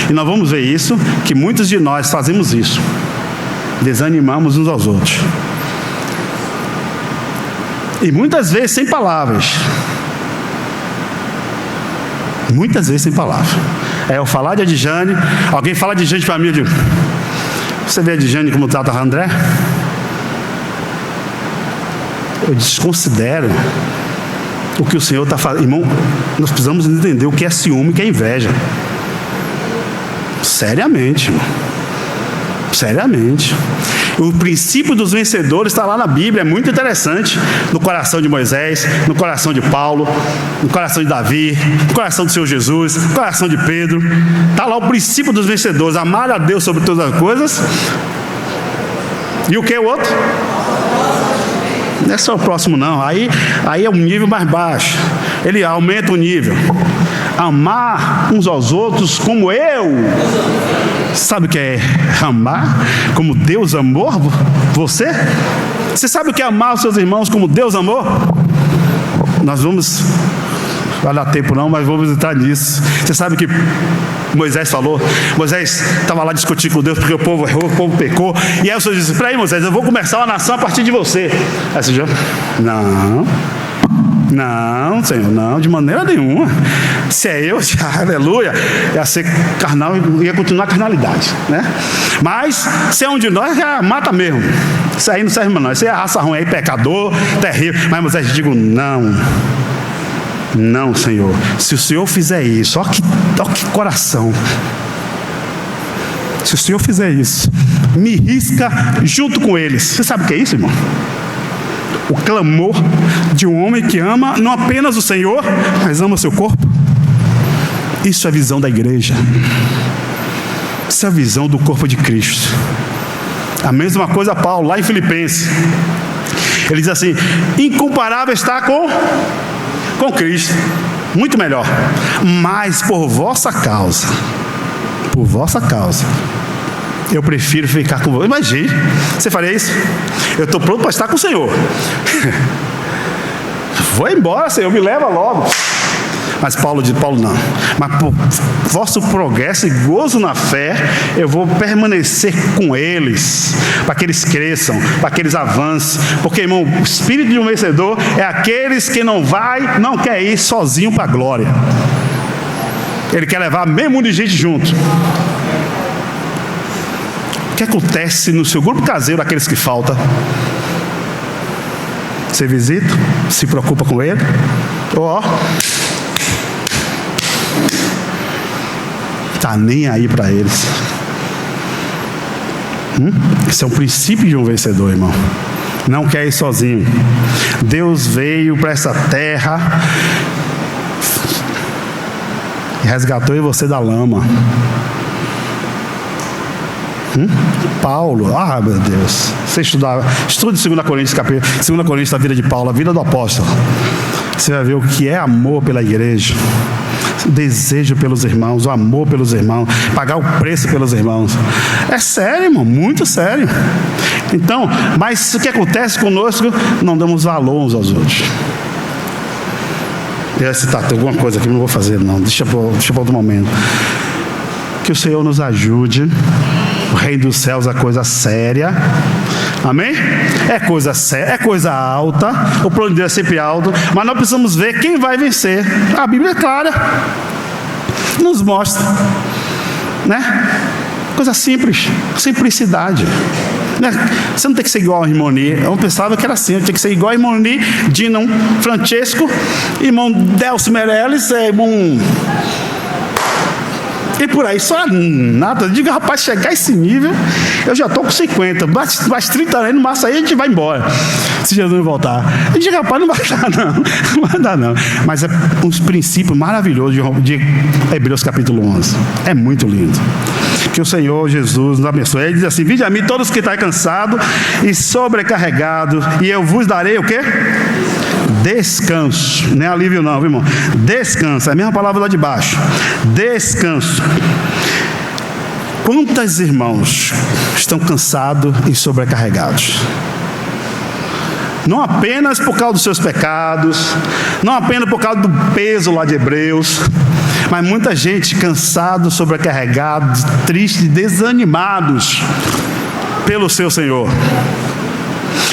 e nós vamos ver isso, que muitos de nós fazemos isso. Desanimamos uns aos outros. E muitas vezes sem palavras. Muitas vezes sem palavras. Eu falar de Adjane, alguém fala de Adjane para mim, eu digo: você vê a Adjane como trata a André? Eu desconsidero o que o Senhor está fazendo. Irmão, nós precisamos entender o que é ciúme e o que é inveja. Seriamente, irmão. Seriamente. O princípio dos vencedores está lá na Bíblia, é muito interessante. No coração de Moisés, no coração de Paulo, no coração de Davi, no coração do Senhor Jesus, no coração de Pedro. Está lá o princípio dos vencedores: amar a Deus sobre todas as coisas. E o que é o outro? Não é só o próximo, não. Aí é um nível mais baixo. Ele aumenta o nível. Amar uns aos outros como eu. Sabe o que é amar? Como Deus amou você? Você sabe o que é amar os seus irmãos como Deus amou? Nós vamos... Vai dar tempo não, mas vamos entrar nisso. Você sabe o que Moisés falou? Moisés estava lá discutindo com Deus porque o povo errou, o povo pecou. E aí o Senhor disse: espera aí, Moisés, eu vou começar uma nação a partir de você. Aí você já... Não, Senhor, não, de maneira nenhuma. Se é eu, aleluia, ia ser carnal, ia continuar a carnalidade, né? Mas se é um de nós, já mata mesmo. Isso aí não serve para nós. Isso aí é raça ruim, aí pecador, terrível. Mas Moisés, digo: não, Senhor. Se o Senhor fizer isso, ó que coração. Se o Senhor fizer isso, me risca junto com eles. Você sabe o que é isso, irmão? O clamor de um homem que ama não apenas o Senhor, mas ama o seu corpo. Isso é a visão da igreja. Isso é a visão do corpo de Cristo. A mesma coisa Paulo, lá em Filipenses. Ele diz assim: incomparável está com Cristo, muito melhor. Mas por vossa causa, eu prefiro ficar com você. Imagine, você faria isso? Eu estou pronto para estar com o Senhor. Vou embora, Senhor, me leva logo. Mas Paulo não. Mas por vosso progresso e gozo na fé, eu vou permanecer com eles, para que eles cresçam, para que eles avancem. Porque, irmão, o espírito de um vencedor é aqueles que não quer ir sozinho para a glória. Ele quer levar meio mundo de gente junto. O que acontece no seu grupo caseiro, aqueles que faltam? Você visita? Se preocupa com ele? Tá nem aí para eles. Isso é um princípio de um vencedor, irmão. Não quer ir sozinho. Deus veio para essa terra e resgatou você da lama. Paulo, meu Deus. Você estude 2 Coríntios, capítulo 2 Coríntios, a vida de Paulo, a vida do apóstolo. Você vai ver o que é amor pela igreja, o desejo pelos irmãos, o amor pelos irmãos, pagar o preço pelos irmãos. É sério, irmão, muito sério. Então, mas o que acontece conosco? Não damos valor uns aos outros. Eu ia citar, tem alguma coisa aqui, não vou fazer não, deixa para outro momento. Que o Senhor nos ajude. O reino dos céus é coisa séria. Amém? É coisa séria, é coisa alta. O plano de Deus é sempre alto. Mas nós precisamos ver quem vai vencer. A Bíblia é clara, nos mostra, né? Coisa simples, simplicidade, né? Você não tem que ser igual a Irmoni. Eu pensava que era assim, eu tinha que ser igual a Irmoni, Dinon Francesco, irmão Delcio Meirelles, irmão E por aí, só nada. Eu digo, rapaz, chegar a esse nível, eu já estou com 50, mais 30 anos, no máximo aí a gente vai embora, se Jesus não voltar. Eu digo, rapaz, não vai dar não, não vai dar não. Mas é uns princípios maravilhosos de Hebreus capítulo 11. É muito lindo. Que o Senhor Jesus nos abençoe. Ele diz assim: vinde a mim todos que estáis cansados e sobrecarregados, e eu vos darei o quê? Descanso. Não é alívio não, viu, irmão? Descanso, é a mesma palavra lá de baixo. Descanso. Quantos irmãos estão cansados e sobrecarregados? Não apenas por causa dos seus pecados, não apenas por causa do peso lá de Hebreus, mas muita gente cansado, sobrecarregado, triste, desanimados pelo seu Senhor.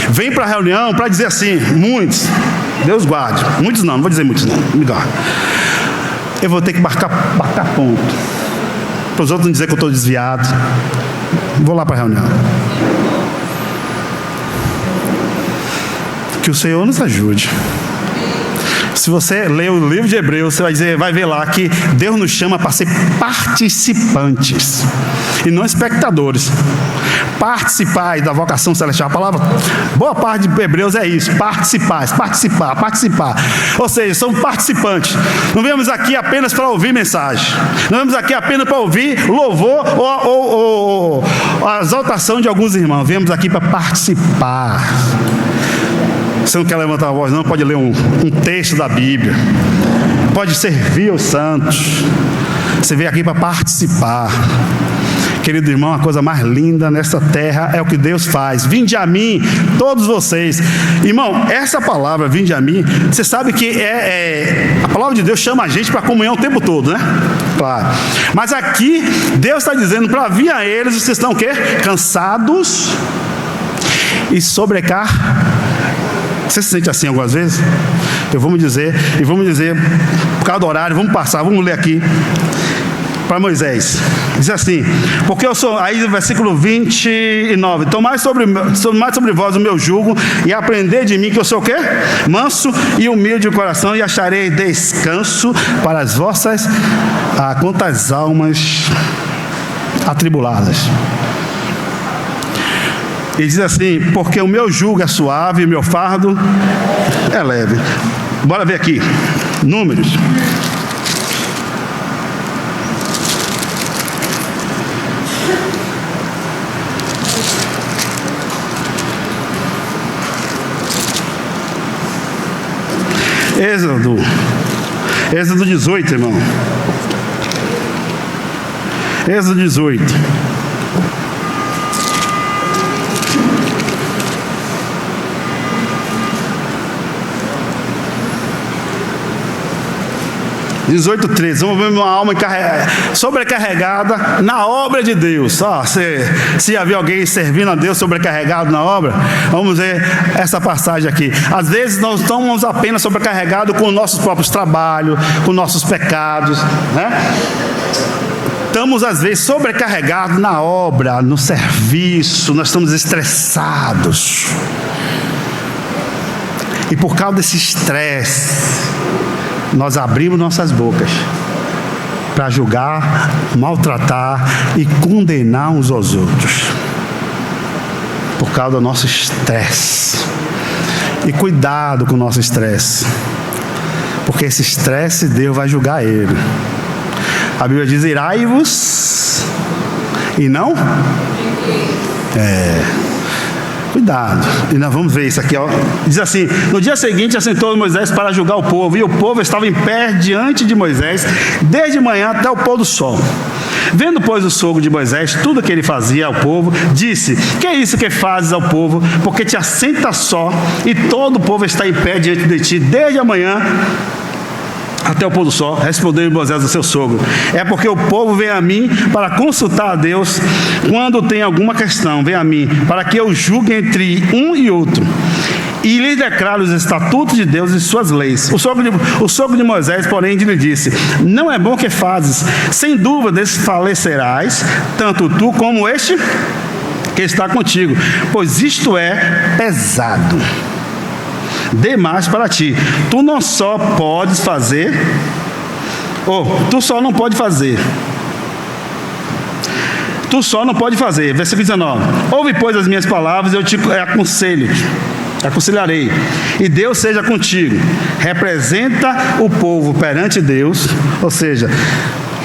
Vem para a reunião para dizer assim, muitos, Deus guarde, muitos não vou dizer muitos não, me guarde. Eu vou ter que marcar ponto, para os outros não dizer que eu estou desviado. Vou lá para a reunião. Que o Senhor nos ajude. Se você ler o livro de Hebreus, você vai ver lá que Deus nos chama para ser participantes e não espectadores. Participar da vocação celestial. A palavra, boa parte de Hebreus é isso: participar. Ou seja, somos participantes. Não viemos aqui apenas para ouvir mensagem, não viemos aqui apenas para ouvir louvor ou a exaltação de alguns irmãos. Viemos aqui para participar. Você não quer levantar a voz não, pode ler um texto da Bíblia, pode servir aos santos. Você veio aqui para participar. Querido irmão, a coisa mais linda nessa terra é o que Deus faz. Vinde a mim, todos vocês. Irmão, essa palavra, vinde a mim, você sabe que a palavra de Deus chama a gente para comunhão o tempo todo, né? Claro. Mas aqui, Deus está dizendo para vir a eles, vocês estão o quê? Cansados e sobrecarregados. Você se sente assim algumas vezes? Vamos dizer, por causa do horário, vamos ler aqui para Moisés. Diz assim: porque eu sou, aí no versículo 29, tomai sobre vós o meu jugo e aprendei de mim, que eu sou o quê? Manso e humilde de coração, e acharei descanso para as vossas quantas almas atribuladas. E diz assim: porque o meu jugo é suave e o meu fardo é leve. Bora ver aqui, Números. Êxodo 18, irmão. Êxodo 18. (18:13). Vamos ver uma alma sobrecarregada na obra de Deus. Se já viu alguém servindo a Deus sobrecarregado na obra, vamos ver essa passagem aqui. Às vezes nós estamos apenas sobrecarregados com nossos próprios trabalhos, com nossos pecados, né? Estamos às vezes sobrecarregados na obra, no serviço, nós estamos estressados. E por causa desse estresse, nós abrimos nossas bocas para julgar, maltratar e condenar uns aos outros, por causa do nosso estresse. E cuidado com o nosso estresse, porque esse estresse Deus vai julgar ele. A Bíblia diz: irai-vos e não cuidado. E nós vamos ver isso aqui, ó. Diz assim: no dia seguinte assentou Moisés para julgar o povo, e o povo estava em pé diante de Moisés desde manhã até o pôr do sol. Vendo, pois, o sogro de Moisés tudo que ele fazia ao povo, disse: que é isso que fazes ao povo? Porque te assentas só, e todo o povo está em pé diante de ti desde a manhã até o pôr do sol. Respondeu Moisés ao seu sogro: é porque o povo vem a mim para consultar a Deus quando tem alguma questão. Vem a mim para que eu julgue entre um e outro, e lhe declaro os estatutos de Deus e suas leis. O sogro de Moisés, porém, lhe disse: não é bom que fazes, sem dúvida desfalecerás, tanto tu como este que está contigo, pois isto é pesado demais para ti. Tu só não pode fazer tu só não pode fazer. Versículo 19. Ouve, pois, as minhas palavras, eu te aconselharei, e Deus seja contigo. Representa o povo perante Deus, ou seja,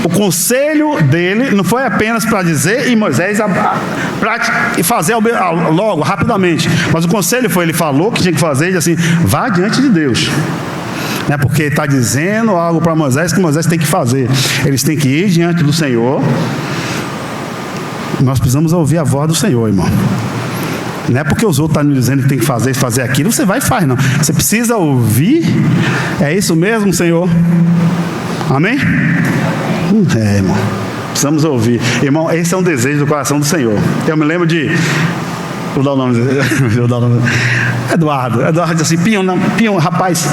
o conselho dele não foi apenas para dizer e Moisés para fazer logo, rapidamente, mas o conselho foi, ele falou que tinha que fazer, e assim, vá diante de Deus. Não é porque está dizendo algo para Moisés que Moisés tem que fazer. Eles têm que ir diante do Senhor. Nós precisamos ouvir a voz do Senhor, irmão. Não é porque os outros estão dizendo que tem que fazer aquilo, você vai e faz, não. Você precisa ouvir. É isso mesmo, Senhor? Amém? Irmão. Precisamos ouvir. Irmão, esse é um desejo do coração do Senhor. Eu me lembro de... Vou dar o nome. Eduardo diz assim, Pinho, rapaz...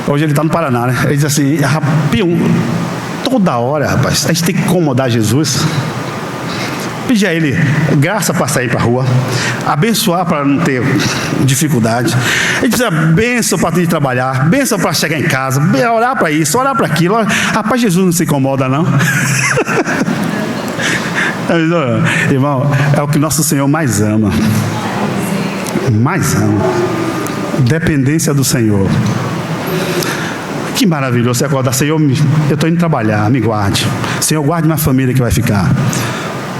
Hoje ele está no Paraná, né? Ele diz assim, Pinho, toda hora, rapaz, a gente tem que incomodar Jesus. Pedir a Ele graça para sair para a rua, abençoar para não ter dificuldade. A gente precisa bênção para ter de trabalhar, bênção para chegar em casa, orar para isso, orar para aquilo. Rapaz, Jesus não se incomoda, não. Irmão, é o que nosso Senhor mais ama. Mais ama. Dependência do Senhor. Que maravilhoso você acordar, Senhor, eu estou indo trabalhar, me guarde. Senhor, guarde minha família que vai ficar.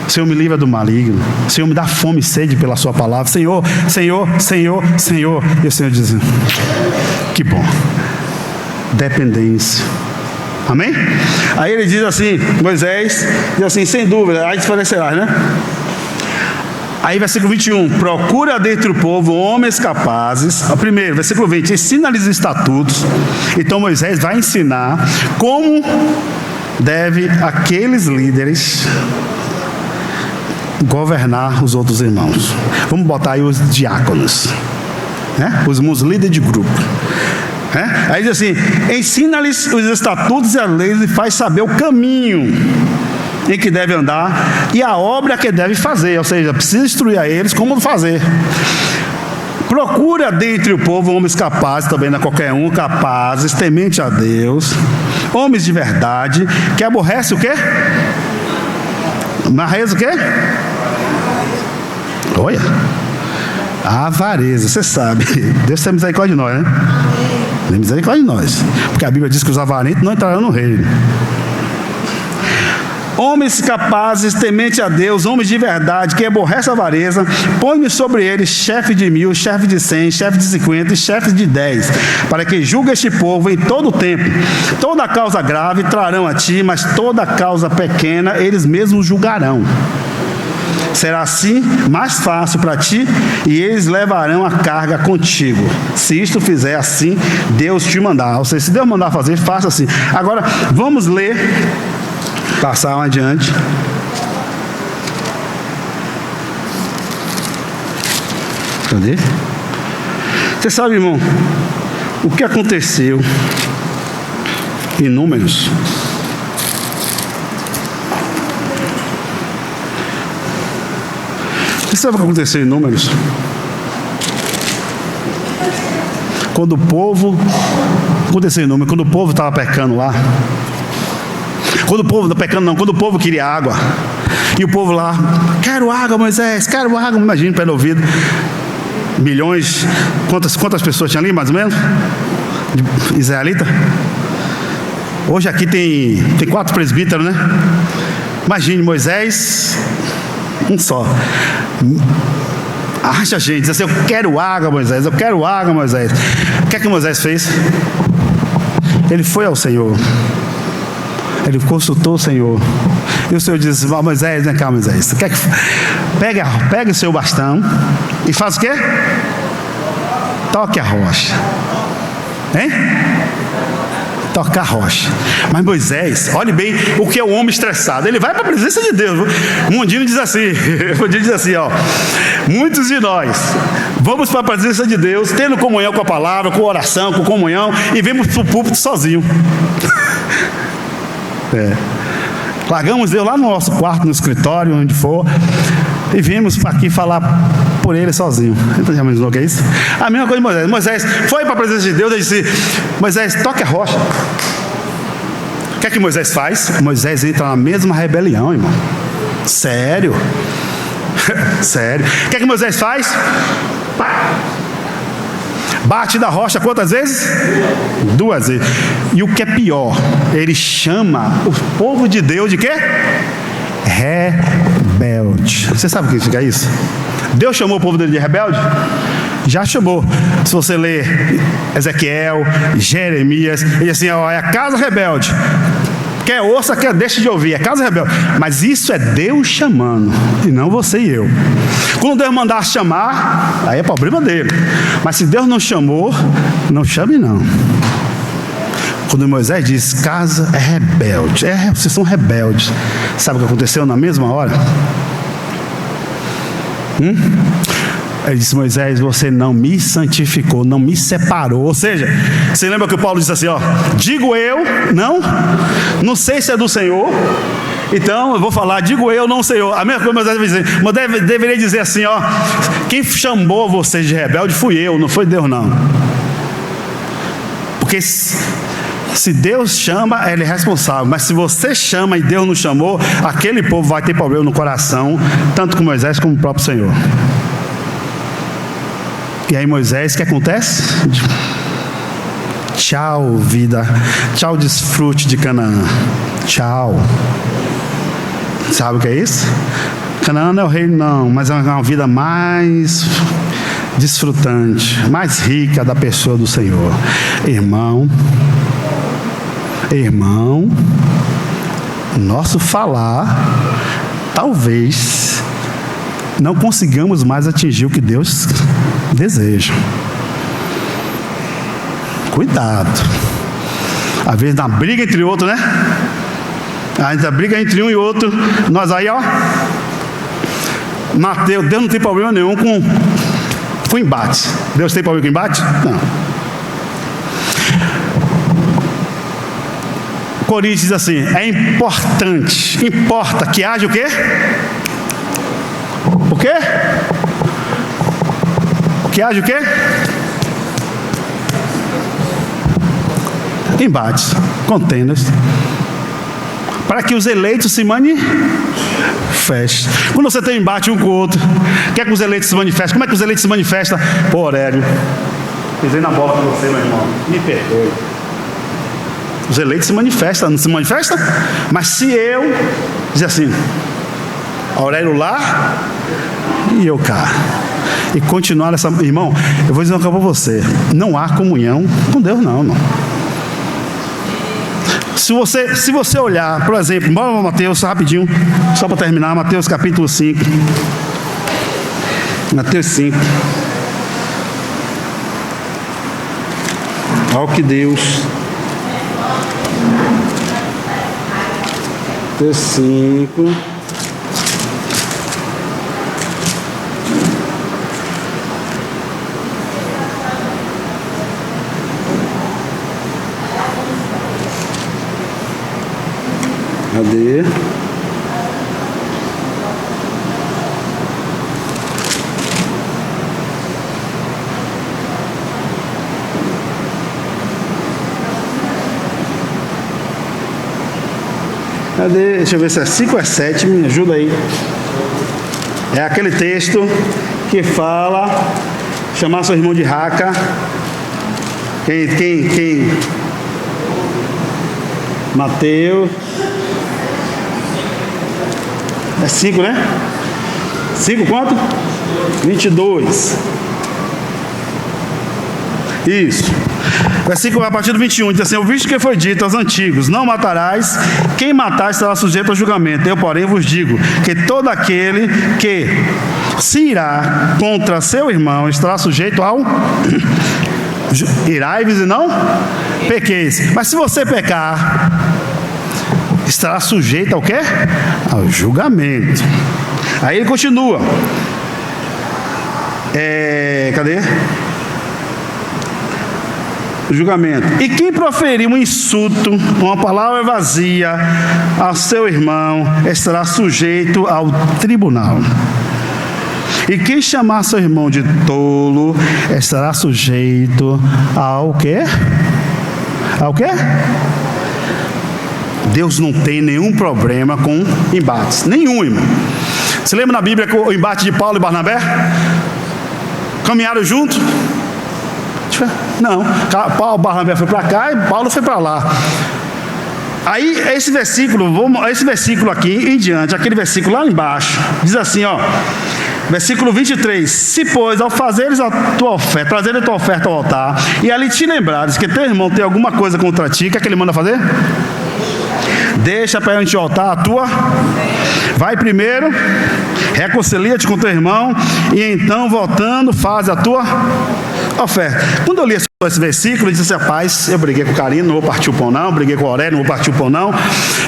Senhor, me livra do maligno. Senhor, me dá fome e sede pela sua palavra. Senhor, Senhor, Senhor, Senhor. E o Senhor diz, que bom. Dependência. Amém? Aí ele diz assim, Moisés, diz assim, sem dúvida, aí desfalecerás, né? Aí versículo 21, procura dentre o povo homens capazes. Primeiro, versículo 20, ensina-lhes os estatutos. Então Moisés vai ensinar como deve aqueles líderes governar os outros irmãos. Vamos botar aí os diáconos, né? Os irmãos líderes de grupo. Aí diz assim, ensina-lhes os estatutos e as leis e faz saber o caminho em que deve andar e a obra que deve fazer, ou seja, precisa instruir a eles como fazer. Procura dentre o povo homens capazes, também não é qualquer um, capazes, temente a Deus, homens de verdade, que aborrece o quê? Aborrece o quê? Olha, a avareza, você sabe, Deus tem misericórdia de nós, né? Tem misericórdia de nós, porque a Bíblia diz que os avarentos não entrarão no reino. Homens capazes, temente a Deus, homens de verdade, que aborrece a avareza, põe sobre eles chefe de 1000, chefe de 100, chefe de 50 e chefe de 10, para que julgue este povo em todo o tempo. Toda causa grave trarão a ti, mas toda causa pequena eles mesmos julgarão. Será assim mais fácil para ti, e eles levarão a carga contigo. Se isto fizer assim, Deus te mandar. Ou seja, se Deus mandar fazer, faça assim. Agora, vamos ler... Passar adiante. Cadê? Você sabe, irmão, o que aconteceu em Números? Você sabe o que aconteceu em Números? Quando o povo... Aconteceu em Números, quando o povo estava pecando lá. Quando o povo, não pecando não, quando o povo queria água, e o povo lá, quero água, Moisés, quero água, imagina pelo ouvido, milhões, quantas pessoas tinham ali, mais ou menos, de israelita? Hoje aqui tem 4 presbíteros, né? Imagine Moisés, um só, acha gente, diz assim, eu quero água, Moisés, eu quero água, Moisés. O que é que Moisés fez? Ele foi ao Senhor. Ele consultou o Senhor. E o Senhor disse, Moisés, vem cá, Moisés. Pega o seu bastão e faz o quê? Toque a rocha. Hein? Tocar a rocha. Mas Moisés, olhe bem o que é o homem estressado. Ele vai para a presença de Deus. Mundinho diz assim, ó. Muitos de nós vamos para a presença de Deus, tendo comunhão com a palavra, com oração, com comunhão, e vemos para o púlpito sozinho. Largamos Deus lá no nosso quarto, no escritório, onde for, e vimos aqui falar por ele sozinho. Então já imaginou o que é isso? A mesma coisa de Moisés. Moisés foi para a presença de Deus e disse, Moisés, toque a rocha. O que é que Moisés faz? Moisés entra na mesma rebelião, irmão. Sério. Sério. O que é que Moisés faz? Bate da rocha quantas vezes? 2 vezes. E o que é pior, ele chama o povo de Deus de quê? Rebelde. Você sabe o que significa isso? Deus chamou o povo dele de rebelde? Já chamou. Se você ler Ezequiel, Jeremias, ele diz assim, ó, é a casa rebelde. Quer ouça, quer deixe de ouvir, é casa rebelde. Mas isso é Deus chamando, e não você e eu. Quando Deus mandar chamar, aí é problema dele. Mas se Deus não chamou, não chame não. Quando Moisés diz, casa é rebelde, vocês são rebeldes. Sabe o que aconteceu na mesma hora? Ele disse, Moisés, você não me santificou, não me separou. Ou seja, você lembra que o Paulo disse assim, ó, digo eu, não sei se é do Senhor, então eu vou falar, digo eu, não Senhor. A mesma coisa Moisés deveria dizer assim, ó, quem chamou vocês de rebelde fui eu, não foi Deus não. Porque se Deus chama, ele é responsável. Mas se você chama e Deus não chamou, aquele povo vai ter problema no coração, tanto com Moisés como o próprio Senhor. E aí Moisés, o que acontece? Tchau vida, tchau desfrute de Canaã, tchau. Sabe o que é isso? Canaã não é o reino não, mas é uma vida mais desfrutante, mais rica da pessoa do Senhor. Irmão, nosso falar, talvez não consigamos mais atingir o que Deus deseja. Cuidado. Às vezes na briga entre outro, né? A briga entre um e outro, nós aí, ó, Mateus, Deus não tem problema nenhum com embate. Deus tem problema com embate? Não. Coríntios diz assim, importa que haja o quê? O quê? Que haja o quê? Embates, contendas, para que os eleitos se manifestem. Quando você tem embate um com o outro, quer que os eleitos se manifestem? Como é que os eleitos se manifestam? Pô, Aurélio, pisei na bola com você, meu irmão, me perdoe. Os eleitos se manifestam, não se manifestam? Mas se eu dizer assim, Aurélio lá e eu cá, e continuar essa... Irmão, eu vou dizer uma coisa para você, não há comunhão com Deus não, irmão. Se você olhar, por exemplo, bora Mateus, rapidinho, só para terminar, Mateus capítulo 5. Mateus 5. Olha o que Deus... Mateus 5. Cadê? Deixa eu ver se é 5 ou é 7, me ajuda aí. É aquele texto que fala, chamar seu irmão de raca. Quem? Mateus. É 5, né? 5 quanto? 22. Isso. Versículo a partir do 21, diz assim, visto que foi dito aos antigos, não matarás, quem matar estará sujeito ao julgamento. Eu, porém, vos digo que todo aquele que se irá contra seu irmão estará sujeito ao... Irai-vos e não pequeis. Mas se você pecar, estará sujeito ao quê? Ao julgamento. Aí ele continua. Cadê? O julgamento. E quem proferir um insulto, uma palavra vazia ao seu irmão, estará sujeito ao tribunal. E quem chamar seu irmão de tolo, estará sujeito ao quê? Ao quê? Deus não tem nenhum problema com embates. Nenhum, irmão. Você lembra na Bíblia o embate de Paulo e Barnabé? Caminharam juntos? Não. Paulo e Barnabé foi para cá e Paulo foi para lá. Aí esse versículo aqui em diante, aquele versículo lá embaixo, diz assim, ó, versículo 23: se pois ao fazeres a tua oferta, trazeres a tua oferta ao altar, e ali te lembrares que teu irmão tem alguma coisa contra ti, o que é que ele manda fazer? Deixa perante o altar a tua. Vai primeiro, reconcilia-te com teu irmão, e então voltando faz a tua oferta. Quando eu li esse versículo, eu disse assim: rapaz, eu briguei com o Carino, não vou partir o pão não, briguei com o Aurélio, não vou partir o pão não,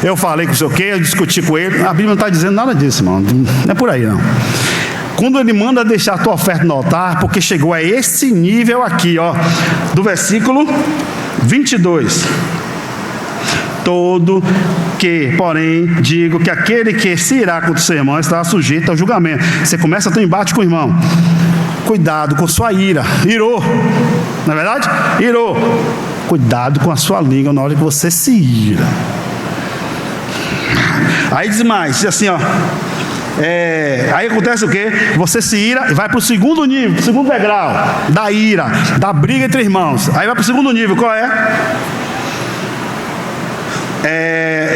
eu falei com o sei o quê, eu discuti com ele. A Bíblia não está dizendo nada disso, irmão. Não é por aí não. Quando ele manda deixar a tua oferta no altar, porque chegou a esse nível aqui, ó, do versículo 22. Todo que, porém, digo que aquele que se irá contra o seu irmão estará sujeito ao julgamento. Você começa a ter um embate com o irmão. Cuidado com sua ira. Irou. Não é verdade? Irou. Cuidado com a sua língua na hora que você se ira. Aí diz mais, diz assim, ó. Aí acontece o quê? Você se ira e vai para o segundo nível, segundo degrau da ira, da briga entre irmãos. Aí vai para o segundo nível, qual é?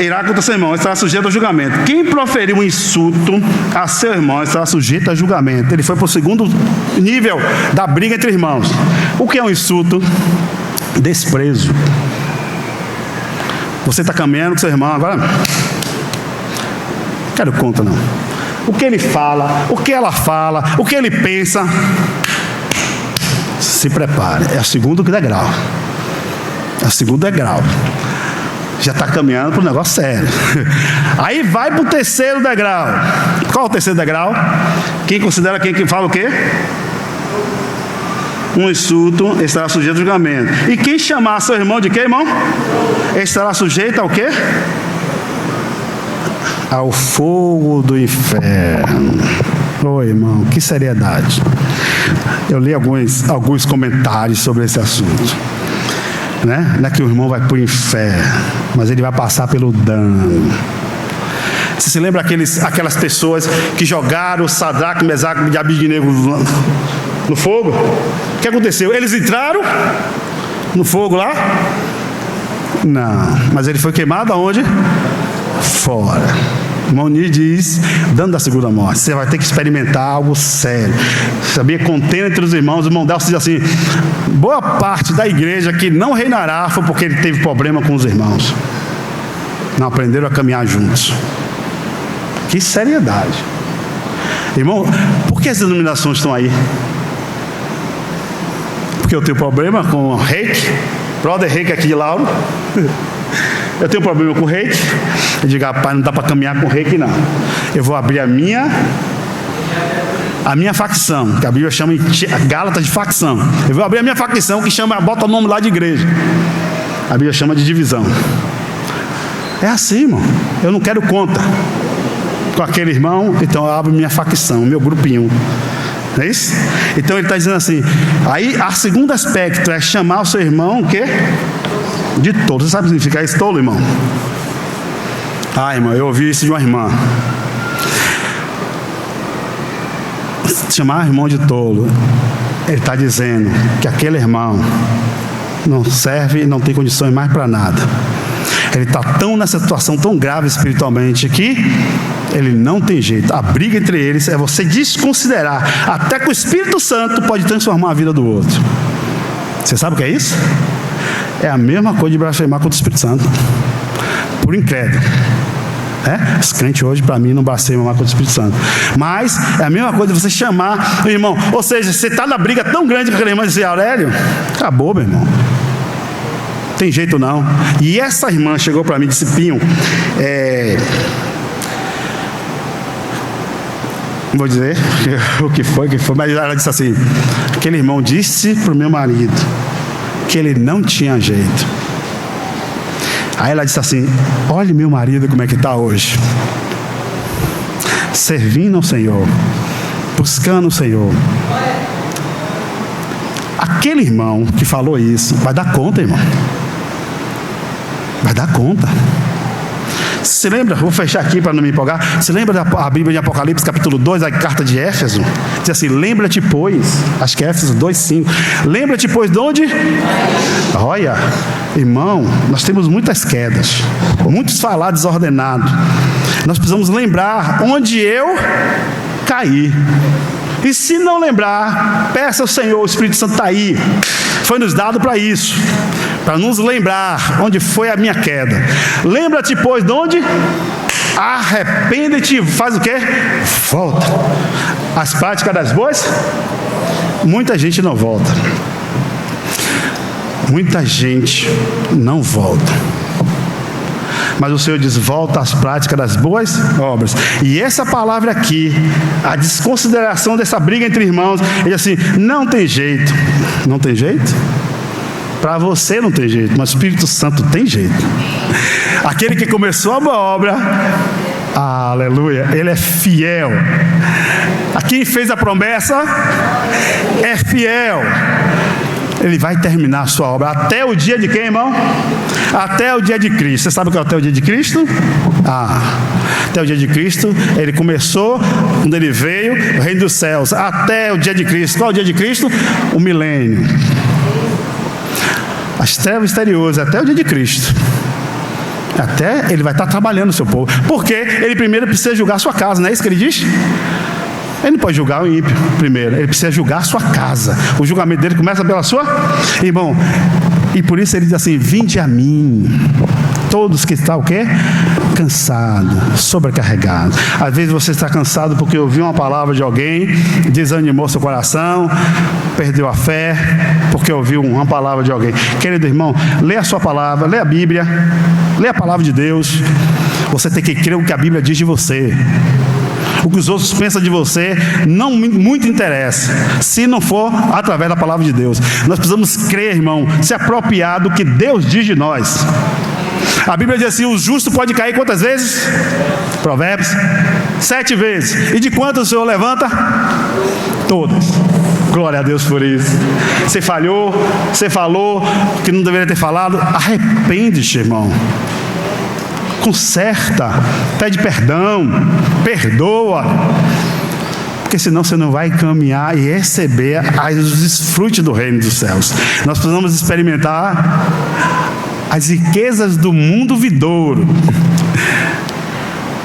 Irá contra seu irmão, estará sujeito ao julgamento. Quem proferiu um insulto a seu irmão estará sujeito a julgamento. Ele foi para o segundo nível da briga entre irmãos. O que é um insulto? Desprezo. Você está caminhando com seu irmão agora? Não quero conta não. O que ele fala, o que ela fala, o que ele pensa, se prepare. É o segundo degrau. É o segundo degrau. Já está caminhando para um negócio sério. Aí vai para o terceiro degrau. Qual é o terceiro degrau? Quem considera quem fala o quê? Um insulto estará sujeito ao julgamento. E quem chamar seu irmão de quê, irmão? Estará sujeito ao quê? Ao fogo do inferno. Oi, irmão, que seriedade. Eu li alguns comentários sobre esse assunto. Né? Não é que o irmão vai para o inferno, mas ele vai passar pelo dano. Você se lembra aquelas pessoas que jogaram Sadraque, Mesaque e Abednego no fogo? O que aconteceu? Eles entraram no fogo lá? Não, mas ele foi queimado aonde? Fora. Moni diz, dando a segunda morte, você vai ter que experimentar algo sério. Sabia? Contendo entre os irmãos, o irmão Delcio diz assim: boa parte da igreja que não reinará foi porque ele teve problema com os irmãos. Não aprenderam a caminhar juntos. Que seriedade. Irmão, por que as denominações estão aí? Porque eu tenho problema com o Reiki, brother Reiki aqui de Lauro. Eu tenho problema com o reiki. Eu digo: rapaz, não dá para caminhar com o reiki, não. Eu vou abrir a minha facção, que a Bíblia chama Gálatas de facção. Eu vou abrir a minha facção, que chama, bota o nome lá de igreja. A Bíblia chama de divisão. É assim, irmão. Eu não quero conta com aquele irmão, então eu abro minha facção, meu grupinho. Não é isso? Então ele está dizendo assim. Aí, o segundo aspecto é chamar o seu irmão, o quê? De tolo. Você sabe o que significa isso, tolo, irmão? Ah, irmão, eu ouvi isso de uma irmã. Chamar o irmão de tolo, ele está dizendo que aquele irmão não serve e não tem condições mais para nada. Ele está nessa situação tão grave espiritualmente que ele não tem jeito. A briga entre eles é você desconsiderar até que o Espírito Santo pode transformar a vida do outro. Você sabe o que é isso? É a mesma coisa de blasfemar contra o Espírito Santo, por incrédulo. Os crentes hoje, para mim, não blasfemam mais contra o Espírito Santo. Mas é a mesma coisa de você chamar o irmão. Ou seja, você está na briga tão grande com aquele irmão e dizer: Aurélio, acabou, meu irmão. Tem jeito não. E essa irmã chegou para mim e disse: Pinho, vou dizer o que foi, mas ela disse assim: aquele irmão disse para o meu marido que ele não tinha jeito. Aí ela disse assim: olhe meu marido como é que está hoje, servindo ao Senhor, buscando o Senhor. Aquele irmão que falou isso vai dar conta, irmão. Vai dar conta. Você lembra? Vou fechar aqui para não me empolgar. Você lembra da Bíblia de Apocalipse, capítulo 2, a carta de Éfeso? Diz assim: lembra-te, pois, acho que é Éfeso 2:5. Lembra-te, pois, de onde? Olha, irmão, nós temos muitas quedas, muitos falar desordenados. Nós precisamos lembrar onde eu caí. E se não lembrar, peça ao Senhor, o Espírito Santo está aí. Foi nos dado para isso, para nos lembrar onde foi a minha queda. Lembra-te, pois, de onde? Arrepende-te, faz o quê? Volta. As práticas das boas? Muita gente não volta. Muita gente não volta. Mas o Senhor diz: volta às práticas das boas obras. E essa palavra aqui, a desconsideração dessa briga entre irmãos, ele diz assim: não tem jeito. Não tem jeito? Para você não tem jeito, mas o Espírito Santo tem jeito. Aquele que começou a boa obra, aleluia, ele é fiel. A quem fez a promessa é fiel. Ele vai terminar a sua obra até o dia de quem, irmão? Até o dia de Cristo. Você sabe o que é até o dia de Cristo? Até o dia de Cristo. Ele começou quando ele veio, o reino dos céus, até o dia de Cristo. Qual é o dia de Cristo? O milênio. As trevas exteriores, até o dia de Cristo. Até ele vai estar trabalhando o seu povo. Porque ele primeiro precisa julgar a sua casa, não é isso que ele diz? Ele não pode julgar o ímpio primeiro, ele precisa julgar a sua casa. O julgamento dele começa pela sua... Irmão, e por isso ele diz assim: vinde a mim, todos que estão o quê? Cansados, sobrecarregados. Às vezes você está cansado porque ouviu uma palavra de alguém, desanimou seu coração, perdeu a fé, porque ouviu uma palavra de alguém. Querido irmão, lê a sua palavra, lê a Bíblia, lê a palavra de Deus. Você tem que crer o que a Bíblia diz de você. O que os outros pensam de você não muito interessa, se não for através da palavra de Deus. Nós precisamos crer, irmão, se apropriar do que Deus diz de nós. A Bíblia diz assim: o justo pode cair quantas vezes? Provérbios 7 vezes. E de quantas o Senhor levanta? Todas. Glória a Deus por isso. Você falhou, você falou que não deveria ter falado. Arrepende-te, irmão. Conserta, pede perdão, perdoa, porque senão você não vai caminhar e receber os desfrutes do reino dos céus. Nós precisamos experimentar as riquezas do mundo vindouro.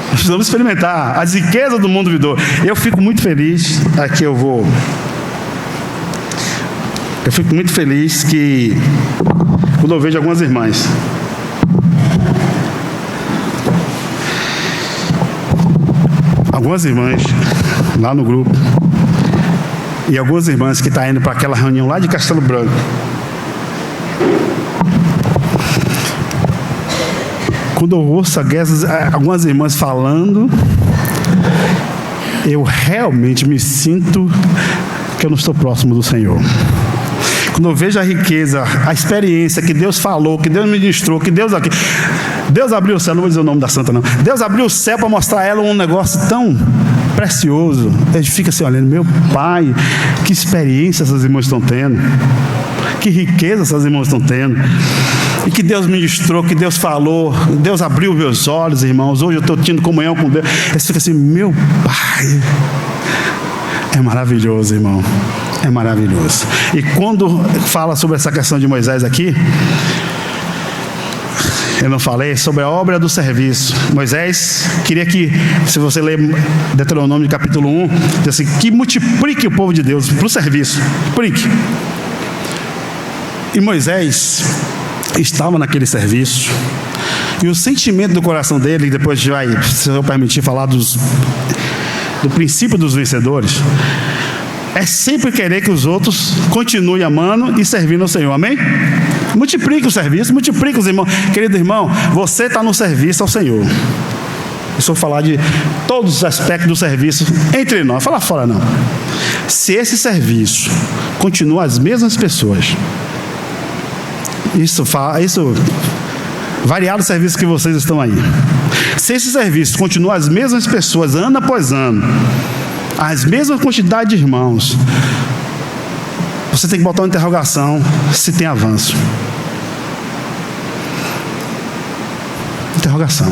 Nós precisamos experimentar as riquezas do mundo vindouro. Eu fico muito feliz, aqui eu fico muito feliz que quando eu vejo algumas irmãs, lá no grupo, e algumas irmãs que estão indo para aquela reunião lá de Castelo Branco. Quando eu ouço algumas irmãs falando, eu realmente me sinto que eu não estou próximo do Senhor. Quando eu vejo a riqueza, a experiência que Deus falou, que Deus ministrou, que Deus abriu o céu, não vou dizer o nome da santa não, Deus abriu o céu para mostrar a ela um negócio tão precioso. A gente fica assim olhando: meu Pai, que experiência essas irmãs estão tendo, que riqueza essas irmãs estão tendo, e que Deus ministrou, que Deus falou, Deus abriu meus olhos, irmãos. Hoje eu estou tendo comunhão com Deus. Você fica assim: meu Pai. É maravilhoso, irmão. É maravilhoso. E quando fala sobre essa questão de Moisés aqui, eu não falei sobre a obra do serviço. Moisés queria que, se você ler Deuteronômio capítulo 1, diz assim: que multiplique o povo de Deus para o serviço. Multiplique. E Moisés estava naquele serviço, e o sentimento do coração dele, depois vai, se eu permitir falar do princípio dos vencedores, é sempre querer que os outros continuem amando e servindo ao Senhor. Amém? Multiplique o serviço, multiplique os irmãos. Querido irmão, você está no serviço ao Senhor. Eu só vou falar de todos os aspectos do serviço entre nós, falar fora não. Se esse serviço continua as mesmas pessoas, isso variado o serviço que vocês estão aí, se esse serviço continua as mesmas pessoas ano após ano, as mesmas quantidades de irmãos, você tem que botar uma interrogação se tem avanço. Interrogação.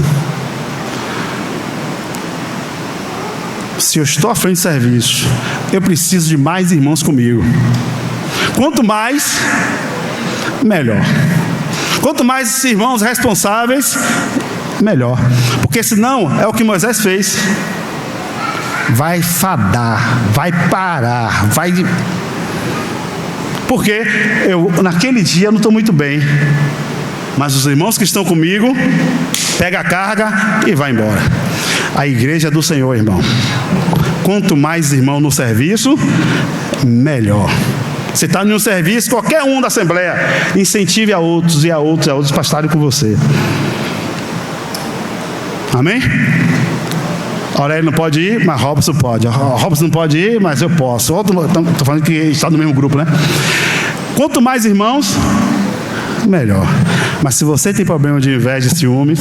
Se eu estou à frente de serviço, eu preciso de mais irmãos comigo. Quanto mais, melhor. Quanto mais irmãos responsáveis, melhor. Porque senão é o que Moisés fez. Vai fadar, vai parar, vai... Porque naquele dia eu não estou muito bem. Mas os irmãos que estão comigo, pega a carga e vai embora. A igreja é do Senhor, irmão. Quanto mais irmão no serviço, melhor. Você está em um serviço, qualquer um da Assembleia, incentive a outros e a outros para estarem com você. Amém? Aurélio não pode ir, mas Robson pode. Robson não pode ir, mas eu posso. Estou falando que está no mesmo grupo, né? Quanto mais irmãos, melhor. Mas se você tem problema de inveja e ciúmes,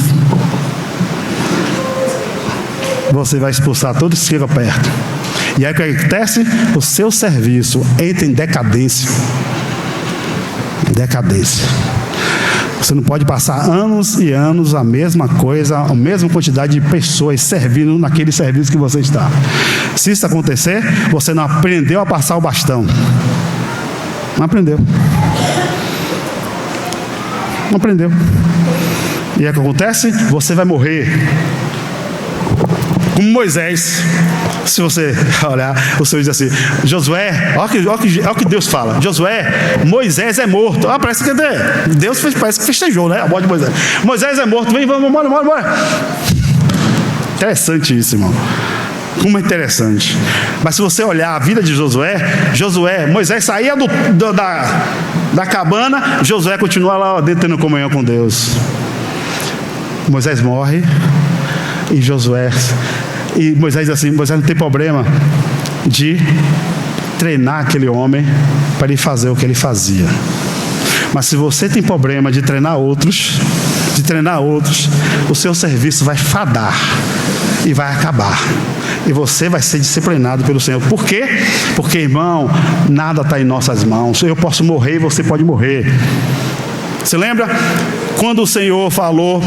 você vai expulsar todos que chegam perto. E aí o que acontece? O seu serviço entra em decadência. Decadência. Você não pode passar anos e anos a mesma coisa, a mesma quantidade de pessoas servindo naquele serviço que você está. Se isso acontecer, você não aprendeu a passar o bastão. Não aprendeu. Não aprendeu. E aí o que acontece? Você vai morrer. Como Moisés. Se você olhar, o Senhor diz assim: Josué, olha o que Deus fala. Josué, Moisés é morto. Parece que Deus parece que festejou, né? A morte de Moisés. Moisés é morto, vem, vamos, bora. Interessante isso, irmão. Como é interessante. Mas se você olhar a vida de Josué, Moisés saía da cabana, Josué continua lá dentro tendo comunhão com Deus. Moisés morre e Moisés diz assim: Moisés não tem problema de treinar aquele homem para ele fazer o que ele fazia. Mas se você tem problema de treinar outros, o seu serviço vai fadar e vai acabar. E você vai ser disciplinado pelo Senhor. Por quê? Porque, irmão, nada está em nossas mãos. Eu posso morrer e você pode morrer. Você lembra quando o Senhor falou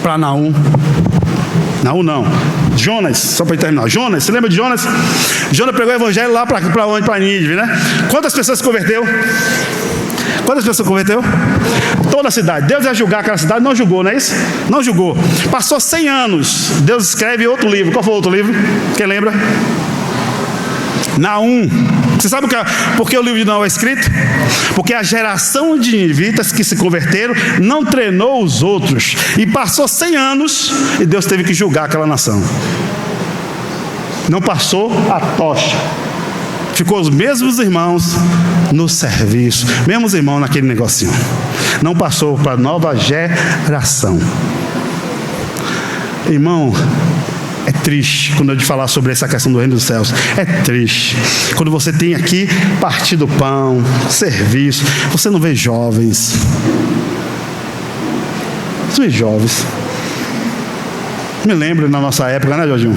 para Naum? Naum não, Jonas, só para terminar. Jonas, você lembra de Jonas? Jonas pregou o evangelho lá para onde? Para Nínive, né? Quantas pessoas se converteu? Toda a cidade. Deus ia julgar aquela cidade, não julgou, não é isso? Não julgou. Passou 100 anos, Deus escreve outro livro. Qual foi o outro livro? Quem lembra? Naum. Você sabe por que o livro de Naum é escrito? Porque a geração de ninivitas que se converteram não treinou os outros. E passou 100 anos e Deus teve que julgar aquela nação. Não passou a tocha. Ficou os mesmos irmãos no serviço. Mesmos irmãos naquele negocinho. Não passou para a nova geração. Irmão, é triste quando eu te falar sobre essa questão do reino dos céus. É triste. Quando você tem aqui partir do pão, serviço, você não vê jovens. Você vê jovens. Me lembro na nossa época, né, Jorginho?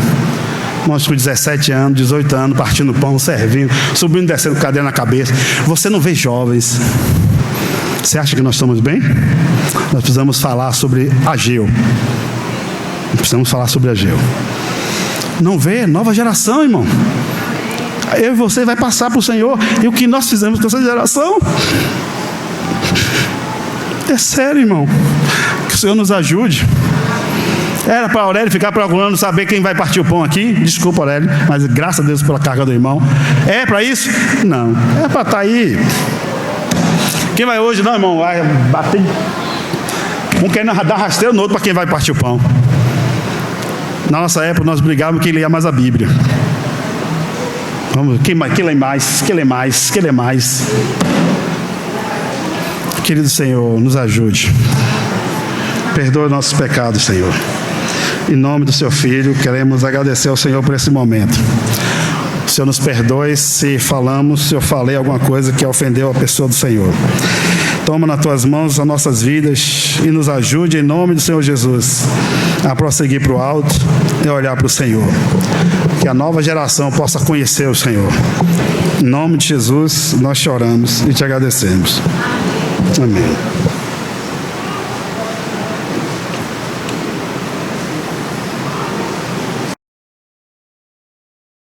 Nós com 17 anos, 18 anos, partindo pão, servindo, subindo e descendo, cadeira na cabeça. Você não vê jovens. Você acha que nós estamos bem? Nós precisamos falar sobre Ageu. Precisamos falar sobre Ageu. Não vê? Nova geração, irmão. Eu e você vai passar para o Senhor. E o que nós fizemos com essa geração? É sério, irmão. Que o Senhor nos ajude. Era para Aurélio ficar procurando saber quem vai partir o pão aqui. Desculpa, Aurélio, mas graças a Deus pela carga do irmão. É para isso? Não. É para estar aí. Quem vai hoje? Não, irmão. Vai bater. Um quer dar rasteiro no outro para quem vai partir o pão. Na nossa época nós brigávamos quem lia mais a Bíblia. Vamos, quem lê mais? Quem lê mais? Quem lê mais? Querido Senhor, nos ajude. Perdoa nossos pecados, Senhor. Em nome do Seu Filho, queremos agradecer ao Senhor por esse momento. O Senhor nos perdoe se eu falei alguma coisa que ofendeu a pessoa do Senhor. Toma nas Tuas mãos as nossas vidas e nos ajude, em nome do Senhor Jesus, a prosseguir para o alto e olhar para o Senhor. Que a nova geração possa conhecer o Senhor. Em nome de Jesus, nós choramos e Te agradecemos. Amém.